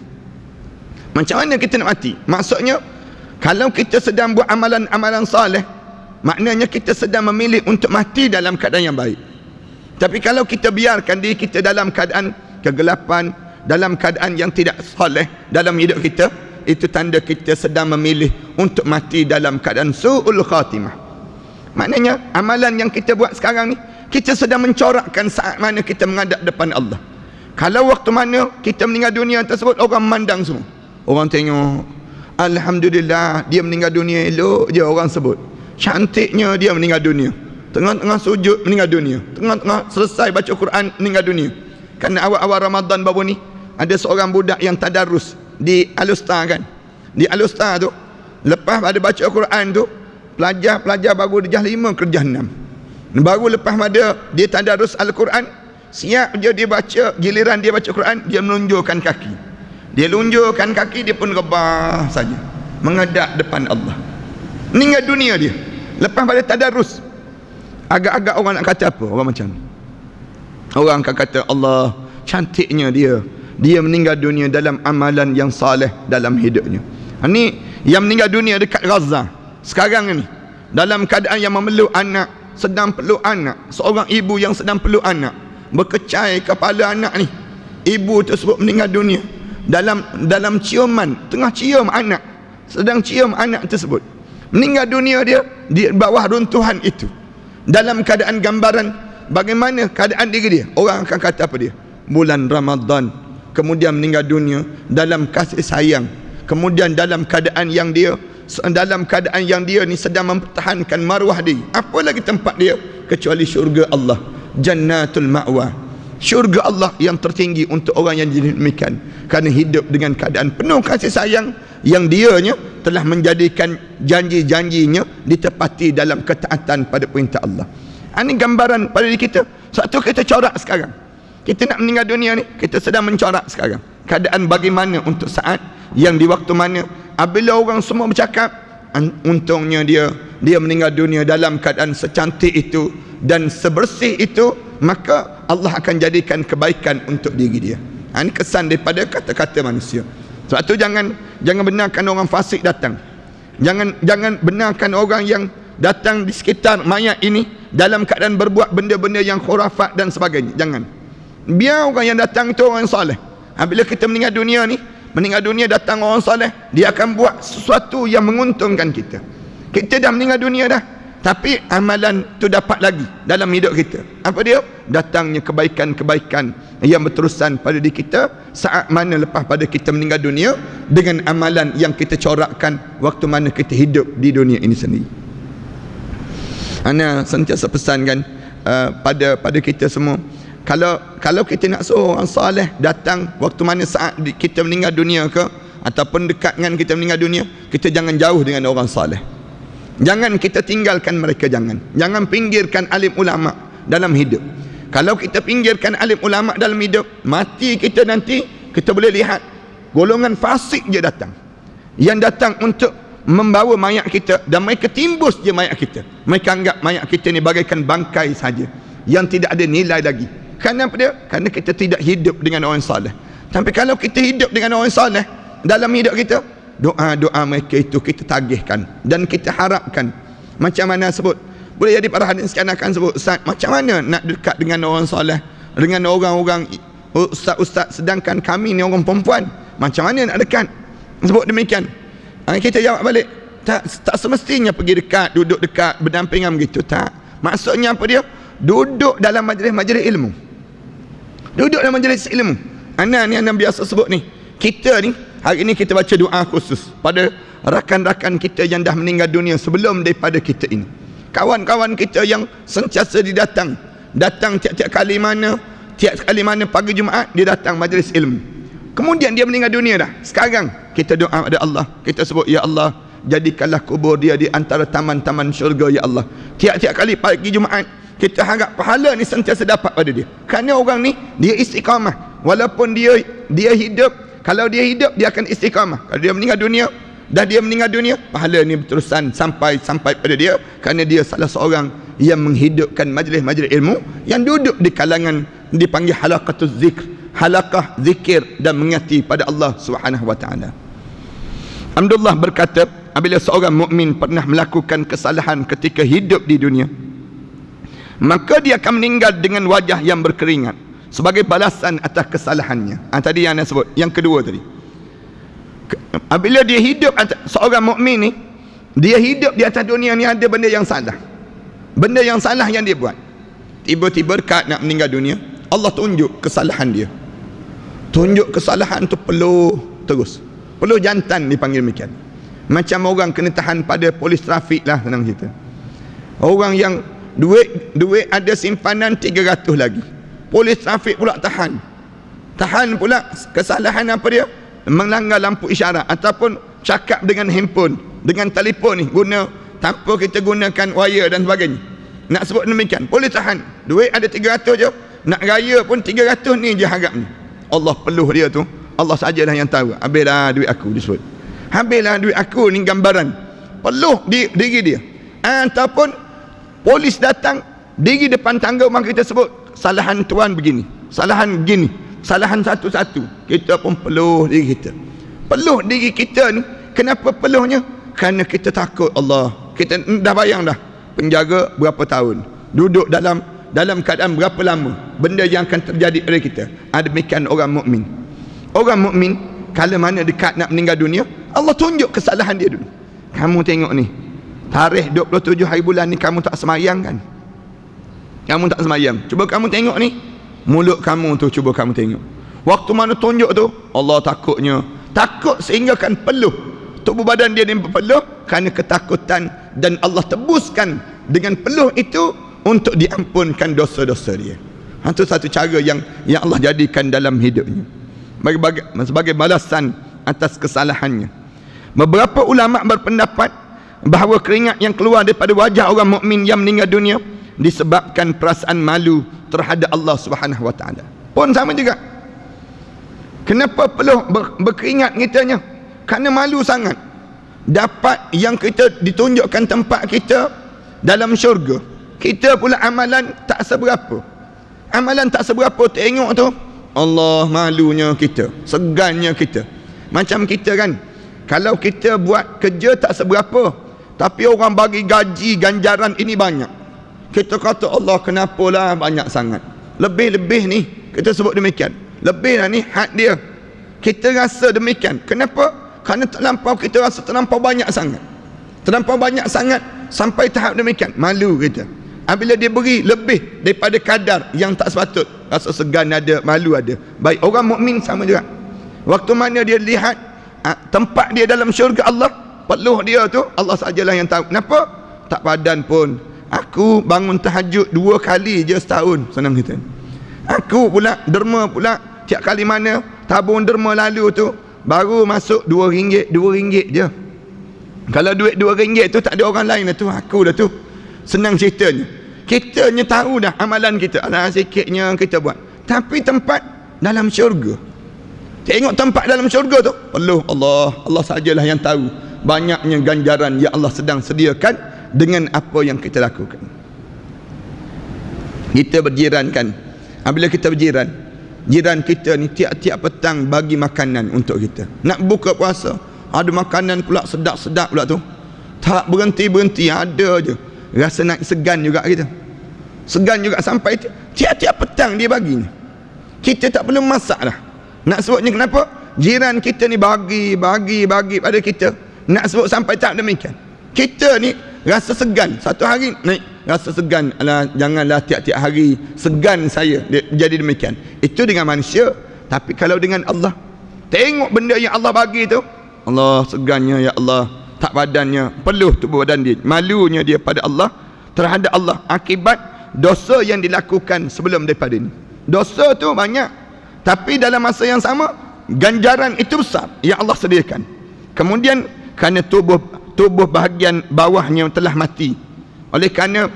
A: Macam mana kita nak mati? Maksudnya, kalau kita sedang buat amalan-amalan saleh, maknanya kita sedang memilih untuk mati dalam keadaan yang baik. Tapi kalau kita biarkan diri kita dalam keadaan kegelapan, dalam keadaan yang tidak saleh dalam hidup kita, itu tanda kita sedang memilih untuk mati dalam keadaan su'ul khatimah. Maknanya amalan yang kita buat sekarang ni, kita sedang mencorakkan saat mana kita menghadap depan Allah. Kalau waktu mana kita meninggal dunia tersebut, orang memandang semua. Orang tengok, alhamdulillah dia meninggal dunia elok je orang sebut. Cantiknya dia meninggal dunia. Tengah-tengah sujud meninggal dunia. Tengah-tengah selesai baca Quran meninggal dunia. Kerana awal-awal Ramadan baru ni, ada seorang budak yang tadarus di Al-Usta kan. Di Al-Usta tu, lepas pada baca Quran tu, pelajar-pelajar baru darjah 5 ke darjah 6. Baru lepas pada dia tadarus Al-Quran, siap je dia baca, giliran dia baca Quran, dia menunjukkan kaki. Dia lunjurkan kaki, dia pun rebah saja menghadap depan Allah. Meninggal dunia dia lepas pada tadarus. Agak-agak orang nak kata apa? Orang macam ni, orang akan kata, Allah cantiknya dia meninggal dunia dalam amalan yang saleh dalam hidupnya. Ini yang meninggal dunia dekat Gaza sekarang ni, dalam keadaan yang memeluk anak, sedang peluk anak. Seorang ibu yang sedang peluk anak, berkecai kepala anak ni. Ibu tersebut meninggal dunia dalam ciuman, tengah cium anak, sedang cium anak tersebut. Meninggal dunia dia di bawah runtuhan itu, dalam keadaan gambaran bagaimana keadaan diri dia. Orang akan kata apa dia? Bulan Ramadan, kemudian meninggal dunia dalam kasih sayang, kemudian dalam keadaan yang dia ni sedang mempertahankan maruah dia. Apa lagi tempat dia kecuali syurga Allah, Jannatul Ma'wa, syurga Allah yang tertinggi untuk orang yang demikian, kerana hidup dengan keadaan penuh kasih sayang yang dianya telah menjadikan janji-janjinya ditepati dalam ketaatan pada perintah Allah. Ini gambaran pada diri kita. Satu kita corak sekarang. Kita nak meninggal dunia ni, kita sedang mencorak sekarang keadaan bagaimana untuk saat yang di waktu mana apabila orang semua bercakap, untungnya dia meninggal dunia dalam keadaan secantik itu dan sebersih itu, maka Allah akan jadikan kebaikan untuk diri dia. Ini kesan daripada kata-kata manusia. Sebab tu jangan benarkan orang fasik datang. Jangan benarkan orang yang datang di sekitar mayat ini dalam keadaan berbuat benda-benda yang khurafat dan sebagainya. Jangan. Biar orang yang datang itu orang soleh. Bila kita meninggal dunia datang orang soleh, dia akan buat sesuatu yang menguntungkan kita. Kita dah meninggal dunia dah, tapi amalan tu dapat lagi dalam hidup kita. Apa dia? Datangnya kebaikan-kebaikan yang berterusan pada diri kita saat mana lepas pada kita meninggal dunia, dengan amalan yang kita corakkan waktu mana kita hidup di dunia ini sendiri. Ana sentiasa pesankan pada kita semua, kalau kita nak suruh orang saleh datang waktu mana saat kita meninggal dunia ke, ataupun dekat dengan kita meninggal dunia, kita jangan jauh dengan orang saleh. Jangan kita tinggalkan mereka, jangan pinggirkan alim ulama dalam hidup. Kalau kita pinggirkan alim ulama dalam hidup, mati kita nanti, kita boleh lihat golongan fasik je datang, yang datang untuk membawa mayat kita, dan mereka timbus je mayat kita. Mereka anggap mayat kita ni bagaikan bangkai saja yang tidak ada nilai lagi. Kerana apa dia? Kerana kita tidak hidup dengan orang saleh. Tapi kalau kita hidup dengan orang saleh dalam hidup kita, doa-doa mereka itu kita tagihkan dan kita harapkan. Macam mana sebut? Boleh jadi para hadirin sekalian akan sebut, Ustaz, macam mana nak dekat dengan orang soleh? dengan orang-orang ustaz-ustaz, sedangkan kami ni orang perempuan, macam mana nak dekat? Sebut demikian. Kita jawab balik, tak semestinya pergi dekat, duduk dekat, berdampingan begitu. Tak. Maksudnya apa dia? Duduk dalam majlis-majlis ilmu. Duduk dalam majlis ilmu. Ana biasa sebut ni, kita ni hari ni kita baca doa khusus pada rakan-rakan kita yang dah meninggal dunia sebelum daripada kita ini. Kawan-kawan kita yang sentiasa datang tiap kali mana pagi Jumaat dia datang majlis ilmu. Kemudian dia meninggal dunia dah. Sekarang kita doa pada Allah, kita sebut, ya Allah, jadikanlah kubur dia di antara taman-taman syurga, ya Allah. Tiap-tiap kali pagi Jumaat kita harap pahala ni sentiasa dapat pada dia. Kerana orang ni dia istiqamah. Walaupun dia hidup, kalau dia hidup dia akan istiqamah. Kalau dia meninggal dunia, pahala ni berterusan sampai pada dia, kerana dia salah seorang yang menghidupkan majlis-majlis ilmu yang duduk di kalangan dipanggil halaqatuz zikr, halaqah zikir dan mengingati pada Allah Subhanahu wa taala. Abdullah berkata, apabila seorang mukmin pernah melakukan kesalahan ketika hidup di dunia, maka dia akan meninggal dengan wajah yang berkeringat sebagai balasan atas kesalahannya. Tadi yang anda sebut, yang kedua tadi. Apabila dia hidup, seorang mukmin ni, dia hidup di atas dunia ni ada benda yang salah. Benda yang salah yang dia buat. Tiba-tiba dekat nak meninggal dunia, Allah tunjuk kesalahan dia. Tunjuk kesalahan tu peluh terus. Peluh jantan dipanggil demikian. Macam orang kena tahan pada polis trafik lah, senang cerita. Orang yang duit ada simpanan 300 lagi. Polis trafik pula tahan pula kesalahan apa dia? Melanggar lampu isyarat ataupun cakap dengan handphone, dengan telefon ni tanpa kita gunakan wire dan sebagainya. Nak sebut demikian, boleh tahan. Duit ada 300 je, nak raya pun 300 ni je harap ni. Allah peluh dia tu, Allah sajalah yang tahu. Habislah duit aku disebut. Habislah duit aku ni gambaran peluh diri dia. Ataupun polis datang diri depan tangga rumah kita sebut, kesalahan tuan begini, kesalahan begini, kesalahan satu-satu. Kita pun peluh diri kita. Peluh diri kita ni, kenapa peluhnya? Kerana kita takut Allah. Kita dah bayang dah, penjara berapa tahun, duduk dalam keadaan berapa lama, benda yang akan terjadi pada kita. Demikian orang mukmin. Orang mukmin kalau mana dekat nak meninggal dunia, Allah tunjuk kesalahan dia dulu. Kamu tengok ni, tarikh 27 hari bulan ni kamu tak semayang kan? Kamu tak semayang. Cuba kamu tengok ni, mulut kamu tu cuba kamu tengok. Waktu mana tunjuk tu, Allah takut sehingga kan peluh tubuh badan dia ni berpeluh kerana ketakutan, dan Allah tebuskan dengan peluh itu untuk diampunkan dosa-dosa dia. Itu satu cara yang Allah jadikan dalam hidupnya sebagai balasan atas kesalahannya. Beberapa ulama berpendapat bahawa keringat yang keluar daripada wajah orang mukmin yang meninggal dunia disebabkan perasaan malu terhadap Allah Subhanahu wa taala. Pun sama juga. Kenapa peluh berkeringat kitanya? Kerana malu sangat. Dapat yang kita ditunjukkan tempat kita dalam syurga. Kita pula amalan tak seberapa. Tengok tu, Allah malunya kita, segannya kita. Macam kita kan, kalau kita buat kerja tak seberapa, tapi orang bagi gaji ganjaran ini banyak, kita kata Allah kenapalah banyak sangat. Lebih-lebih ni, kita sebut demikian, lebih lah ni had dia. Kita rasa demikian. Kenapa? Kerana kita rasa terlampau banyak sangat sampai tahap demikian, malu kita. Bila dia beri lebih daripada kadar yang tak sepatut, rasa segan ada, malu ada. Baik, orang mukmin sama juga. Waktu mana dia lihat tempat dia dalam syurga Allah, peluh dia tu Allah sajalah yang tahu. Kenapa? Tak padan pun. Aku bangun tahajud 2 kali je setahun, senang kita. Aku pula derma pula tiap kali mana tabung derma lalu tu baru masuk RM2 je. Kalau duit RM2 tu tak ada orang lain lah tu, aku dah tu. Senang ceritanya, kitanya tahu dah amalan kita, alah sikitnya kita buat. Tapi tempat dalam syurga, tengok tempat dalam syurga tu, peluh Allah sajalah yang tahu banyaknya ganjaran yang Allah sedang sediakan dengan apa yang kita lakukan. Kita berjiran kan, bila kita berjiran, jiran kita ni tiap-tiap petang bagi makanan untuk kita. Nak buka puasa, ada makanan pula sedap-sedap pula tu, tak berhenti-berhenti, ada je. Rasa nak segan juga kita. Segan juga sampai tiap-tiap petang dia baginya. Kita tak perlu masak dah. Nak sebutnya kenapa? Jiran kita ni bagi pada kita. Nak sebut sampai tak demikian. Kita ni rasa segan. Satu hari naik rasa segan. Alah, janganlah tiap-tiap hari segan saya jadi demikian. Itu dengan manusia. Tapi kalau dengan Allah, tengok benda yang Allah bagi tu, Allah segannya, ya Allah, tak badannya, peluh tubuh badan dia, malunya dia pada Allah, terhadap Allah, akibat dosa yang dilakukan sebelum daripada ini. Dosa tu banyak, tapi dalam masa yang sama ganjaran itu besar yang Allah sediakan. Kemudian kerana tubuh bahagian bawahnya telah mati, oleh kerana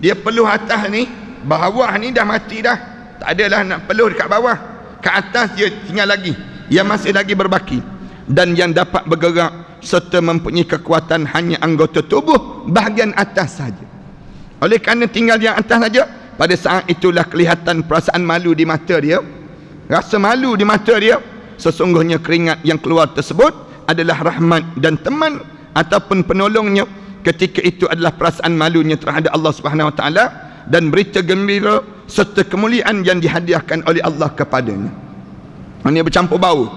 A: dia peluh atas ni, bawah ni dah mati dah, tak adalah nak peluh dekat bawah, ke atas dia tinggal lagi yang masih lagi berbaki, dan yang dapat bergerak serta mempunyai kekuatan hanya anggota tubuh bahagian atas saja. Oleh kerana tinggal yang atas saja, pada saat itulah kelihatan perasaan malu di mata dia, rasa malu di mata dia. Sesungguhnya keringat yang keluar tersebut adalah rahmat dan teman ataupun penolongnya. Ketika itu adalah perasaan malunya terhadap Allah Subhanahu Wa Taala dan berita gembira serta kemuliaan yang dihadiahkan oleh Allah kepadanya. Ini bercampur baur.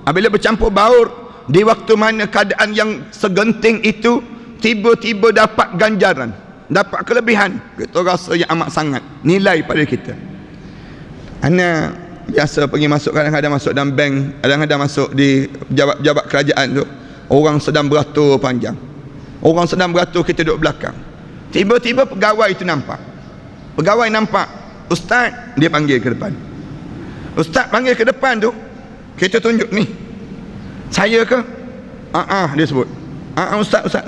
A: Apabila bercampur baur, di waktu mana keadaan yang segenting itu tiba-tiba dapat ganjaran, dapat kelebihan, kita rasa yang amat sangat nilai pada kita. Ana biasa pergi masuk, kadang-kadang masuk dalam bank, kadang-kadang masuk di pejabat-pejabat kerajaan tu, orang sedang beratur panjang, orang sedang beratur, kita duduk belakang. Tiba-tiba pegawai itu nampak, ustaz, dia panggil ke depan. Ustaz panggil ke depan tu, kita tunjuk ni, saya ke? Dia sebut, ustaz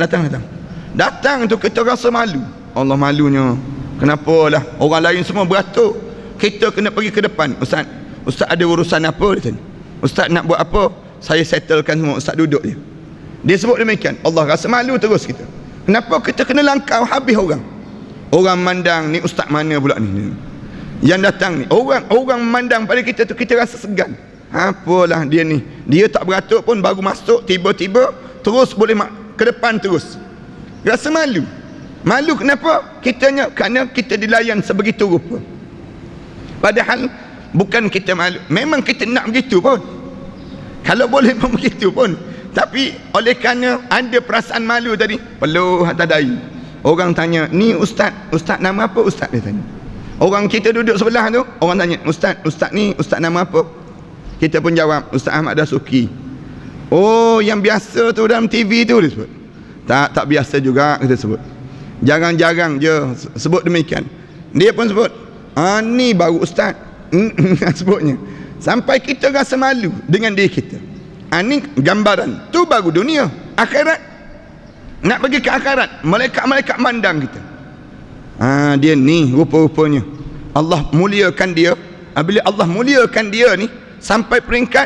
A: datang tu, kita rasa malu. Allah, malunya kenapalah orang lain semua beratur, kita kena pergi ke depan. Ustaz ada urusan apa? Dia tanya. Ustaz nak buat apa? Saya settlekan semua. Ustaz duduk dia sebut demikian. Allah rasa malu terus kita. Kenapa kita kena langkau habis orang? Orang mandang ni ustaz mana pula ni? Yang datang ni, orang memandang pada kita tu, kita rasa segan. Apalah dia ni, dia tak beratur pun, baru masuk tiba-tiba terus boleh ke depan terus. Rasa malu. Malu kenapa? Kerana kita dilayan sebegitu rupa. Padahal bukan kita malu, memang kita nak begitu pun, kalau boleh pun begitu pun. Tapi oleh kerana ada perasaan malu tadi, peluh atas dahi. Orang tanya, ni ustaz nama apa ustaz? Dia tanya. Orang kita duduk sebelah tu, orang tanya, ustaz ni ustaz nama apa? Kita pun jawab, Ustaz Ahmad Dasuki. Oh, yang biasa tu dalam TV tu, dia sebut. Tak biasa juga, kita sebut. Jarang-jarang je sebut demikian. Dia pun sebut, ni baru ustaz. Sebutnya sampai kita rasa malu dengan diri kita. Ni gambaran tu baru dunia. Akhirat, nak pergi ke akhirat, malaikat-malaikat mandang kita. Dia ni rupa-rupanya Allah muliakan dia. Bila Allah muliakan dia ni sampai peringkat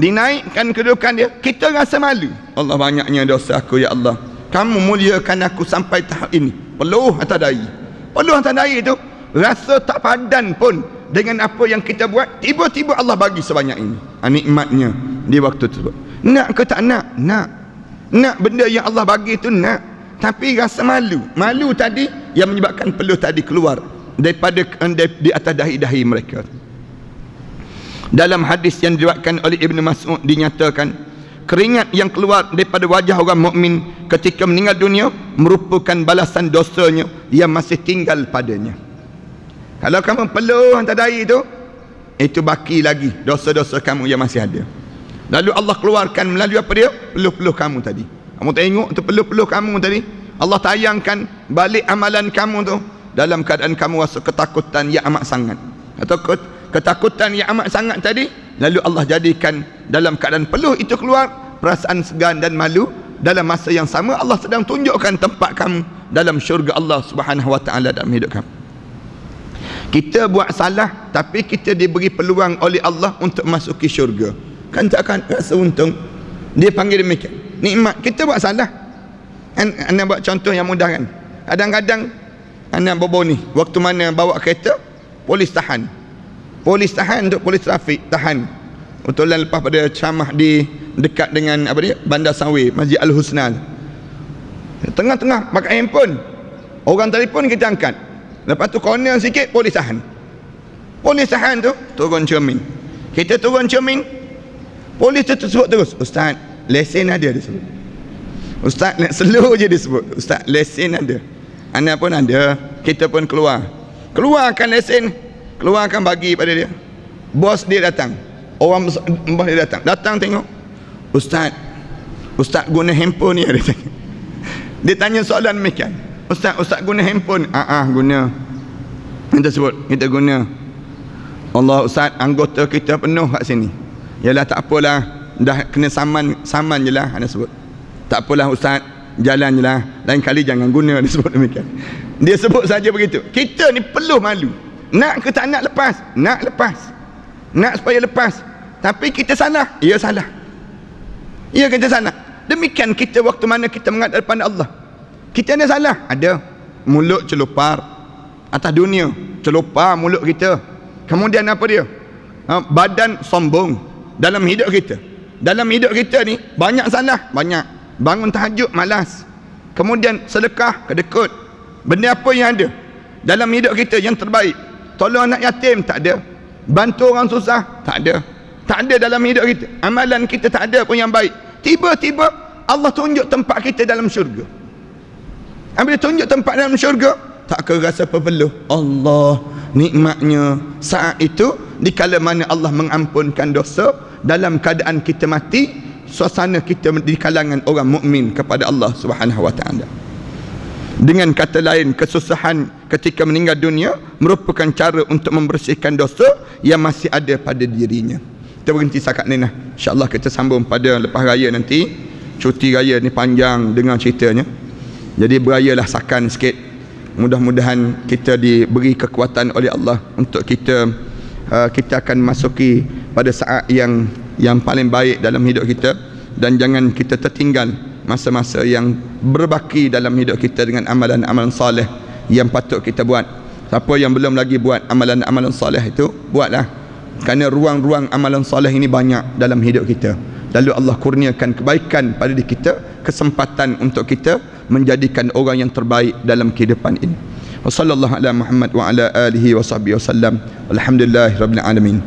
A: dinaikkan kedudukan dia, kita rasa malu. Allah, banyaknya dosa aku ya Allah, kamu muliakan aku sampai tahap ini. Peluh atas dahi tu, rasa tak padan pun dengan apa yang kita buat. Tiba-tiba Allah bagi sebanyak ini. Nikmatnya di waktu tersebut. Nak ke tak nak? Nak benda yang Allah bagi tu, nak. Tapi rasa malu tadi yang menyebabkan peluh tadi keluar daripada di atas dahi-dahi mereka. Dalam hadis yang diriwayatkan oleh Ibnu Mas'ud dinyatakan, keringat yang keluar daripada wajah orang mukmin ketika meninggal dunia merupakan balasan dosanya yang masih tinggal padanya. Kalau kamu peluh hantar dahi itu baki lagi dosa-dosa kamu yang masih ada. Lalu Allah keluarkan melalui apa dia? Peluh-peluh kamu tadi. Kamu tengok tu peluh-peluh kamu tadi, Allah tayangkan balik amalan kamu tu dalam keadaan kamu rasa ketakutan yang amat sangat. Atau ketakutan yang amat sangat tadi, lalu Allah jadikan dalam keadaan peluh itu keluar perasaan segan dan malu. Dalam masa yang sama Allah sedang tunjukkan tempat kamu dalam syurga Allah Subhanahu Wa Taala dalam hidup kamu. Kita buat salah tapi kita diberi peluang oleh Allah untuk masuki syurga. Kan takkan rasa untung. Dia panggil demikian, nikmat. Kita buat salah. Anda buat contoh yang mudah kan. Kadang-kadang anda bobo ni, waktu mana bawa kereta, polis tahan untuk polis trafik tahan. Betulan lepas pada ceramah di dekat dengan apa dia, Bandar Sawi, Masjid Al-Husna. Tengah-tengah pakai handphone, orang telefon kita angkat. Lepas tu corner sikit, polis tahan. Polis tahan tu, turun cermin. Kita turun cermin, polis tu sebut terus, Ustaz, lesen ada dia sebut. Ustaz, slow je dia sebut. Ustaz, lesen ada. Anak pun ada. Kita pun keluar. Keluarkan lesen, keluarkan bagi pada dia. Bos dia datang. Orang bos dia datang. Datang tengok. Ustaz guna handphone ni dia tanya. Dia tanya soalan demikian. Ustaz guna handphone? Guna. Kita sebut, kita guna. Allah, Ustaz, anggota kita penuh kat sini. Yalah, tak apalah, dah kena saman je lah, anda sebut. Tak apalah Ustaz, jalan je lah, lain kali jangan guna, dia sebut demikian. Dia sebut saja begitu. Kita ni perlu malu. Nak ke tak nak lepas? Nak lepas. Nak supaya lepas. Tapi kita salah. Ya salah. Ya, kita salah. Demikian kita waktu mana kita menghadap depan Allah. Kita ada salah. Ada. Mulut celupar atas dunia. Celupar mulut kita. Kemudian apa dia? Badan sombong dalam hidup kita. Dalam hidup kita ni banyak salah. Banyak. Bangun tahajud malas. Kemudian sedekah kedekut. Benda apa yang ada dalam hidup kita yang terbaik? Tolong anak yatim, tak ada. Bantu orang susah, tak ada. Tak ada dalam hidup kita. Amalan kita tak ada pun yang baik. Tiba-tiba Allah tunjuk tempat kita dalam syurga. Bila tunjuk tempat dalam syurga, tak kerasa perlu. Allah nikmatnya saat itu, dikala mana Allah mengampunkan dosa, dalam keadaan kita mati, suasana kita di kalangan orang mukmin kepada Allah Subhanahu wa taala. Dengan kata lain, kesusahan ketika meninggal dunia merupakan cara untuk membersihkan dosa yang masih ada pada dirinya. Kita berhenti setakat ni lah. InsyaAllah kita sambung pada lepas raya nanti. Cuti raya ni panjang dengan ceritanya. Jadi berayalah sakan sikit. Mudah-mudahan kita diberi kekuatan oleh Allah untuk kita akan masuki pada saat yang paling baik dalam hidup kita. Dan jangan kita tertinggal masa-masa yang berbaki dalam hidup kita dengan amalan-amalan soleh yang patut kita buat. Siapa yang belum lagi buat amalan-amalan soleh itu, buatlah. Kerana ruang-ruang amalan soleh ini banyak dalam hidup kita. Lalu Allah kurniakan kebaikan pada diri kita, kesempatan untuk kita menjadikan orang yang terbaik dalam kehidupan ini. Wa sallallahu ala Muhammad wa ala alihi wa sahbihi wasallam. Alhamdulillahirabbil alamin.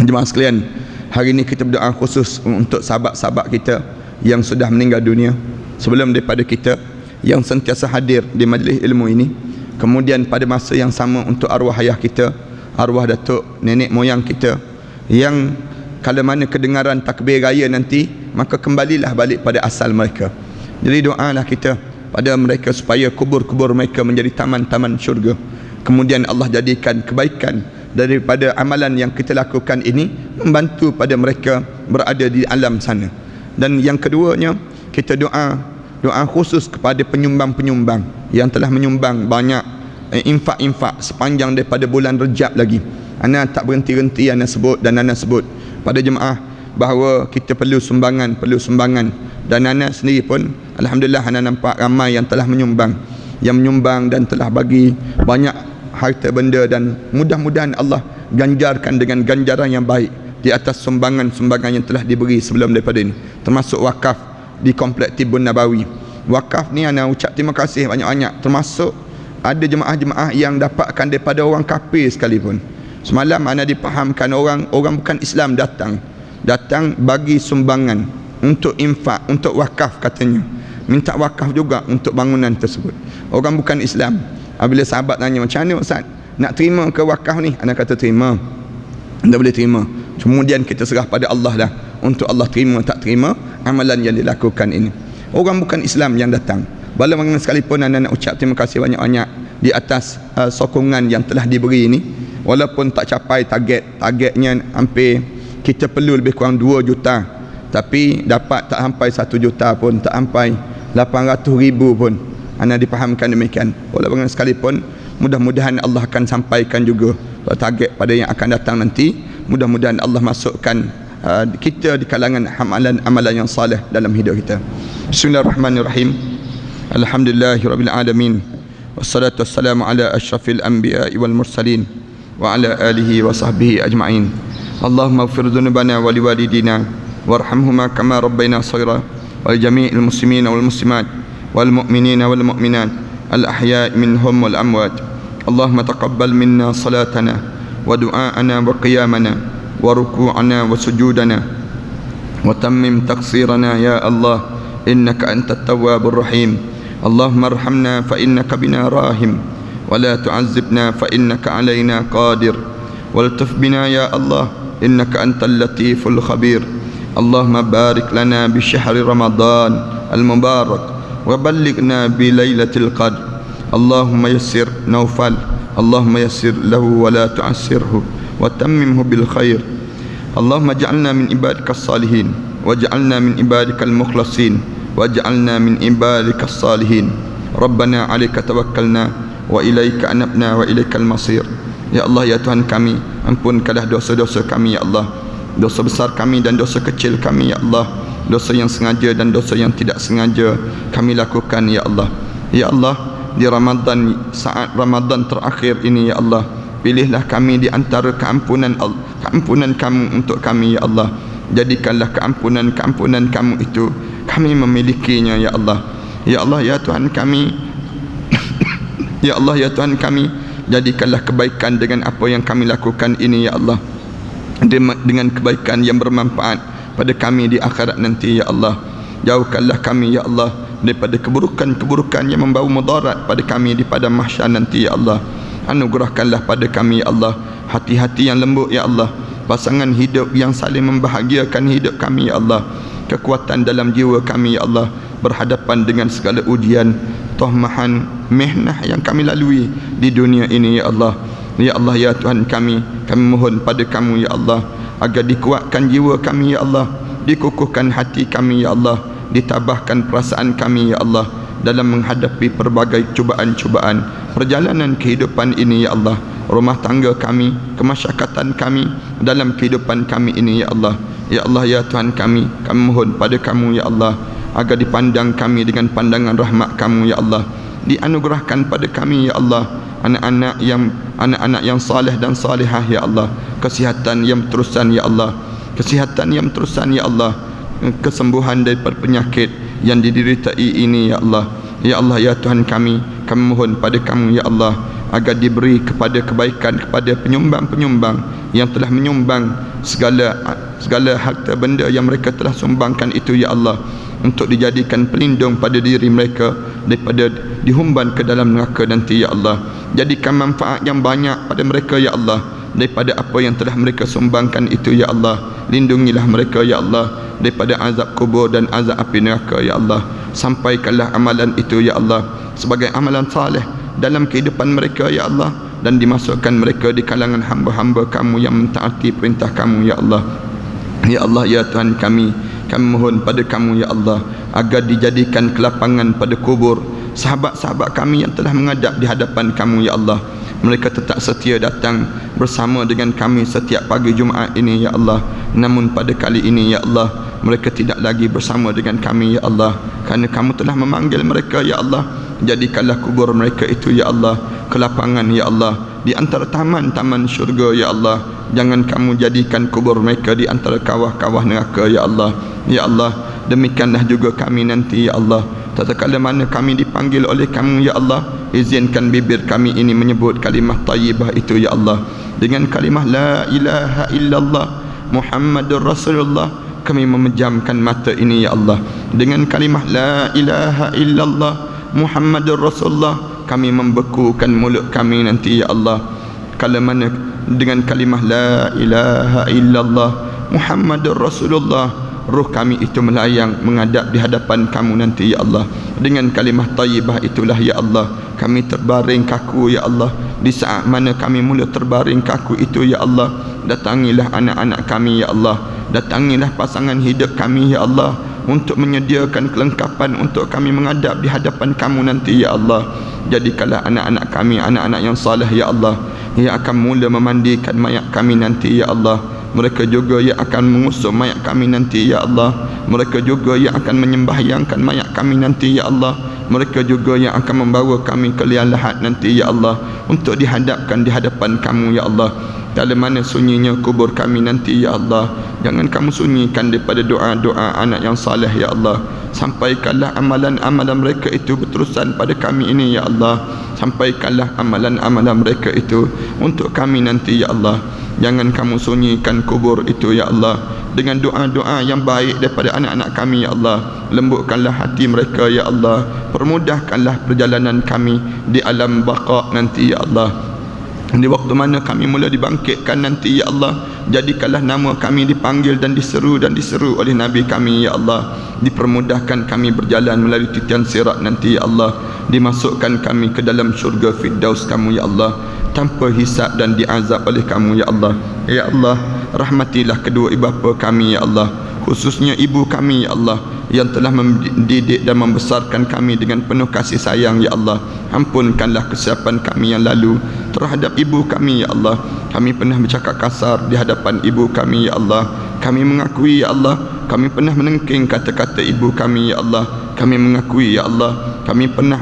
A: Jemaah sekalian, hari ini kita berdoa khusus untuk sahabat-sahabat kita yang sudah meninggal dunia sebelum daripada kita, yang sentiasa hadir di majlis ilmu ini. Kemudian pada masa yang sama untuk arwah ayah kita, arwah datuk nenek moyang kita, yang kalau mana kedengaran takbir raya nanti, maka kembalilah balik pada asal mereka. Jadi doalah kita pada mereka supaya kubur-kubur mereka menjadi taman-taman syurga. Kemudian Allah jadikan kebaikan daripada amalan yang kita lakukan ini membantu pada mereka berada di alam sana. Dan yang keduanya, kita doa khusus kepada penyumbang-penyumbang yang telah menyumbang banyak infak-infak sepanjang daripada bulan Rejab lagi. Ana tak berhenti-henti ana sebut dan ana sebut pada jemaah bahawa kita perlu sumbangan. Dan ana sendiri pun alhamdulillah ana nampak ramai yang telah menyumbang, dan telah bagi banyak harta benda, dan mudah-mudahan Allah ganjarkan dengan ganjaran yang baik di atas sumbangan-sumbangan yang telah diberi sebelum daripada ini, termasuk wakaf di Kompleks Tibun Nabawi. Wakaf ni ana ucap terima kasih banyak-banyak, termasuk ada jemaah-jemaah yang dapatkan daripada orang kafir sekalipun. Semalam ana dipahamkan orang bukan Islam datang bagi sumbangan untuk infak, untuk wakaf katanya. Minta wakaf juga untuk bangunan tersebut. Orang bukan Islam. Apabila sahabat tanya, macam mana Ustaz, nak terima ke wakaf ni? Ana kata terima. Anda boleh terima. Kemudian kita serah pada Allah lah, untuk Allah terima tak terima amalan yang dilakukan ini. Orang bukan Islam yang datang. Bagaimana sekalipun anda nak ucap terima kasih banyak-banyak di atas sokongan yang telah diberi ini. Walaupun tak capai targetnya hampir, kita perlu lebih kurang 2 juta, tapi dapat tak sampai 1 juta pun, tak sampai 800,000 pun. Anda dipahamkan demikian. Walaupun sekalipun, mudah-mudahan Allah akan sampaikan juga target pada yang akan datang nanti. Mudah-mudahan Allah masukkan kita di kalangan amalan yang saleh dalam hidup kita. Bismillahirrahmanirrahim. Alhamdulillahirabbil alamin. Wassalatu wassalamu ala asyrafil anbiya'i wal mursalin wa ala alihi wa sahbihi ajma'in. Allahumma ighfir dhunubana wa liwalidina warhamhuma kama rabbayna shaghira wal jami'il muslimina wal muslimat wal mu'minina wal mu'minat al ahya'i minhum wal amwat. اللهم تقبل منا صلاتنا ودعاءنا وقيامنا وركوعنا وسجودنا وتمم تقصيرنا يا الله إنك أنت التواب الرحيم. اللهم ارحمنا فإنك بنا راحم ولا تعذبنا فإنك علينا قادر والطف بنا يا الله إنك أنت اللطيف الخبير. اللهم بارك لنا بشهر رمضان المبارك وبلغنا بليلة القدر. اللهم يسر نوفل، اللهم يسر له ولا تعسره وتممه بالخير. اللهم اجعلنا من عبادك الصالحين واجعلنا من عبادك المخلصين واجعلنا من عبادك الصالحين. ربنا عليك توكلنا وإليك أنبنا وإليك المصير. Ya Allah, ya Tuhan kami, ampunkanlah dosa-dosa kami ya Allah, dosa besar kami dan dosa kecil kami ya Allah, dosa yang sengaja dan dosa yang tidak sengaja kami lakukan ya Allah. Ya Allah, di Ramadan, saat Ramadan terakhir ini ya Allah, pilihlah kami di antara keampunan kamu untuk kami ya Allah. Jadikanlah keampunan kamu itu kami memilikinya ya Allah. Ya Allah, ya Tuhan kami ya Allah, ya Tuhan kami, jadikanlah kebaikan dengan apa yang kami lakukan ini ya Allah, dengan kebaikan yang bermanfaat pada kami di akhirat nanti ya Allah. Jauhkanlah kami ya Allah daripada keburukan-keburukan yang membawa mudarat pada kami di padang mahsyar nanti ya Allah. Anugerahkanlah pada kami ya Allah hati-hati yang lembut ya Allah, pasangan hidup yang saling membahagiakan hidup kami ya Allah, kekuatan dalam jiwa kami ya Allah, berhadapan dengan segala ujian, tohmahan, mihnah yang kami lalui di dunia ini ya Allah. Ya Allah, ya Tuhan kami mohon pada kamu ya Allah agar dikuatkan jiwa kami ya Allah, dikukuhkan hati kami ya Allah, ditabahkan perasaan kami ya Allah dalam menghadapi pelbagai cubaan-cubaan perjalanan kehidupan ini ya Allah, rumah tangga kami, kemasyarakatan kami, dalam kehidupan kami ini ya Allah. Ya Allah, ya Tuhan kami mohon pada kamu ya Allah agar dipandang kami dengan pandangan rahmat kamu ya Allah, dianugerahkan pada kami ya Allah anak-anak yang saleh dan salihah ya Allah, kesihatan yang terusan ya Allah, kesihatan yang terusan ya Allah, kesembuhan daripada penyakit yang dideritai ini ya Allah. Ya Allah, ya Tuhan kami mohon pada kamu ya Allah agar diberi kepada kebaikan kepada penyumbang-penyumbang yang telah menyumbang segala harta benda yang mereka telah sumbangkan itu ya Allah, untuk dijadikan pelindung pada diri mereka daripada dihumban ke dalam neraka nanti ya Allah. Jadikan manfaat yang banyak pada mereka ya Allah daripada apa yang telah mereka sumbangkan itu ya Allah. Lindungilah mereka ya Allah daripada azab kubur dan azab api neraka ya Allah. Sampaikanlah amalan itu ya Allah sebagai amalan saleh dalam kehidupan mereka ya Allah, dan dimasukkan mereka di kalangan hamba-hamba kamu yang mentaati perintah kamu ya Allah. Ya Allah, ya Tuhan kami mohon pada kamu ya Allah agar dijadikan kelapangan pada kubur sahabat-sahabat kami yang telah menghadap di hadapan kamu ya Allah. Mereka tetap setia datang bersama dengan kami setiap pagi Jumaat ini ya Allah. Namun pada kali ini ya Allah, mereka tidak lagi bersama dengan kami ya Allah, kerana kamu telah memanggil mereka ya Allah. Jadikanlah kubur mereka itu ya Allah kelapangan ya Allah di antara taman-taman syurga ya Allah. Jangan kamu jadikan kubur mereka di antara kawah-kawah neraka ya Allah. Ya Allah, demikianlah juga kami nanti ya Allah. Tatkala mana kami dipanggil oleh kamu ya Allah, izinkan bibir kami ini menyebut kalimah tayyibah itu ya Allah. Dengan kalimah la ilaha illallah Muhammadur Rasulullah, kami memejamkan mata ini ya Allah. Dengan kalimah la ilaha illallah Muhammadur Rasulullah, kami membekukan mulut kami nanti ya Allah. Kalau mana dengan kalimah la ilaha illallah Muhammadur Rasulullah, ruh kami itu melayang menghadap di hadapan kamu nanti ya Allah. Dengan kalimah tayyibah itulah ya Allah kami terbaring kaku ya Allah. Di saat mana kami mula terbaring kaku itu ya Allah, datangilah anak-anak kami ya Allah, datangilah pasangan hidup kami ya Allah, untuk menyediakan kelengkapan untuk kami menghadap di hadapan kamu nanti ya Allah. Jadikanlah anak-anak kami anak-anak yang saleh ya Allah, yang akan mula memandikan mayat kami nanti ya Allah. Mereka juga yang akan mengusung mayat kami nanti ya Allah. Mereka juga yang akan menyembahyangkan mayat kami nanti ya Allah. Mereka juga yang akan membawa kami ke liang lahat nanti ya Allah, untuk dihadapkan di hadapan kamu ya Allah. Dalam mana sunyinya kubur kami nanti ya Allah, Jangan kamu sunyikan daripada doa-doa anak yang saleh ya Allah. Sampaikanlah amalan-amalan mereka itu berterusan pada kami ini ya Allah. Sampaikanlah amalan-amalan mereka itu untuk kami nanti ya Allah. Jangan kamu sunyikan kubur itu ya Allah, dengan doa-doa yang baik daripada anak-anak kami ya Allah. Lembutkanlah hati mereka ya Allah. Permudahkanlah perjalanan kami di alam baqa nanti ya Allah. Di waktu mana kami mula dibangkitkan nanti ya Allah, jadikanlah nama kami dipanggil dan diseru oleh Nabi kami ya Allah. Dipermudahkan kami berjalan melalui titian sirat nanti ya Allah. Dimasukkan kami ke dalam syurga Firdaus kamu ya Allah, tanpa hisab dan diazab oleh kamu ya Allah. Ya Allah, rahmatilah kedua ibu bapa kami ya Allah, khususnya ibu kami ya Allah, yang telah mendidik dan membesarkan kami dengan penuh kasih sayang ya Allah. Ampunkanlah kesilapan kami yang lalu terhadap ibu kami ya Allah. Kami pernah bercakap kasar di hadapan ibu kami ya Allah. Kami mengakui ya Allah, kami pernah menengking kata-kata ibu kami ya Allah. Kami mengakui ya Allah, kami pernah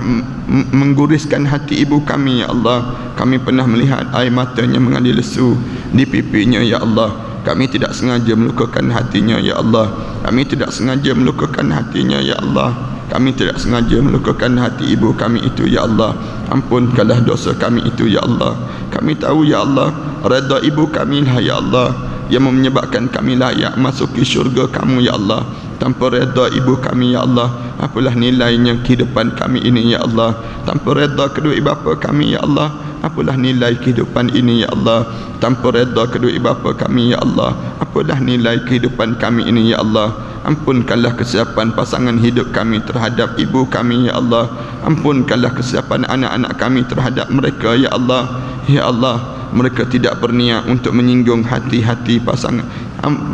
A: mengguriskan hati ibu kami ya Allah. Kami pernah melihat air matanya mengalir lesu di pipinya ya Allah. Kami tidak sengaja melukakan hatinya ya Allah. Kami tidak sengaja melukakan hatinya ya Allah. Kami tidak sengaja melukakan hati ibu kami itu ya Allah. Ampunkanlah dosa kami itu ya Allah. Kami tahu ya Allah, redha ibu kami lah ya Allah yang menyebabkan kami layak masuki syurga kamu ya Allah. Tanpa redha ibu kami ya Allah, apalah nilainya kehidupan kami ini ya Allah. Tanpa redha kedua ibu bapa kami ya Allah, apalah nilai kehidupan ini ya Allah. Tanpa redha kedua ibu bapa kami ya Allah, apalah nilai kehidupan kami ini ya Allah. Ampunkanlah kesiapan pasangan hidup kami terhadap ibu kami ya Allah. Ampunkanlah kesiapan anak-anak kami terhadap mereka ya Allah. Ya Allah, mereka tidak berniat untuk menyinggung hati-hati pasangan,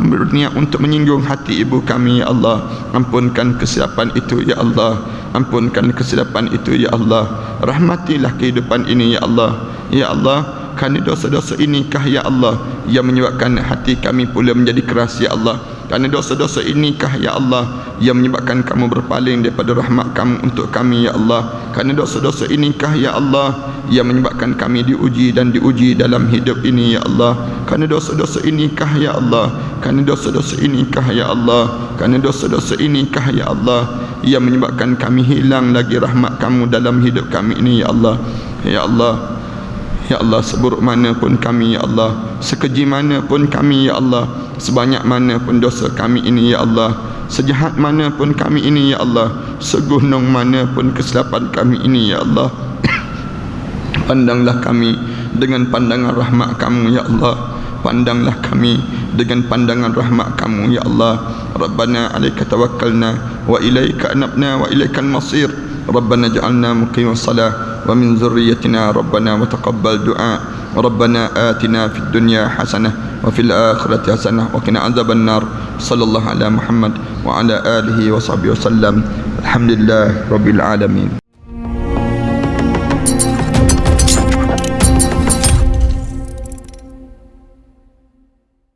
A: berniat untuk menyinggung hati ibu kami ya Allah. Ampunkan kesilapan itu ya Allah. Ampunkan kesilapan itu ya Allah. Rahmatilah kehidupan ini ya Allah. Ya Allah, kerana dosa-dosa inikah ya Allah yang menyebabkan hati kami pula menjadi keras ya Allah. Kerana dosa-dosa inikah ya Allah yang menyebabkan kamu berpaling daripada rahmat kamu untuk kami ya Allah. Kerana dosa-dosa inikah ya Allah yang menyebabkan kami diuji dan diuji dalam hidup ini ya Allah. Kerana dosa-dosa inikah ya Allah. Kerana dosa-dosa inikah ya Allah. Kerana dosa-dosa inikah ya Allah yang menyebabkan kami hilang lagi rahmat kamu dalam hidup kami ini ya Allah. Ya Allah, ya Allah, seburuk mana pun kami ya Allah, sekeji mana pun kami ya Allah, sebanyak mana pun dosa kami ini ya Allah, sejahat mana pun kami ini ya Allah, segunung mana pun kesilapan kami ini ya Allah. Pandanglah kami dengan pandangan rahmat kamu ya Allah. Pandanglah kami dengan pandangan rahmat kamu ya Allah. Rabbana alaika tawakkalna wa ilaika anabna wa ilaikal masir. Rabbana ja'alna muqimas salah wa min zurriyyatina rabbana wa taqabbal du'a. Rabbana atina fid dunya hasanah wa fil akhirati hasanah wa qina adzaban nar. Sallallahu ala Muhammad wa ala alihi wa sahbihi wasallam. Alhamdulillah rabbil alamin.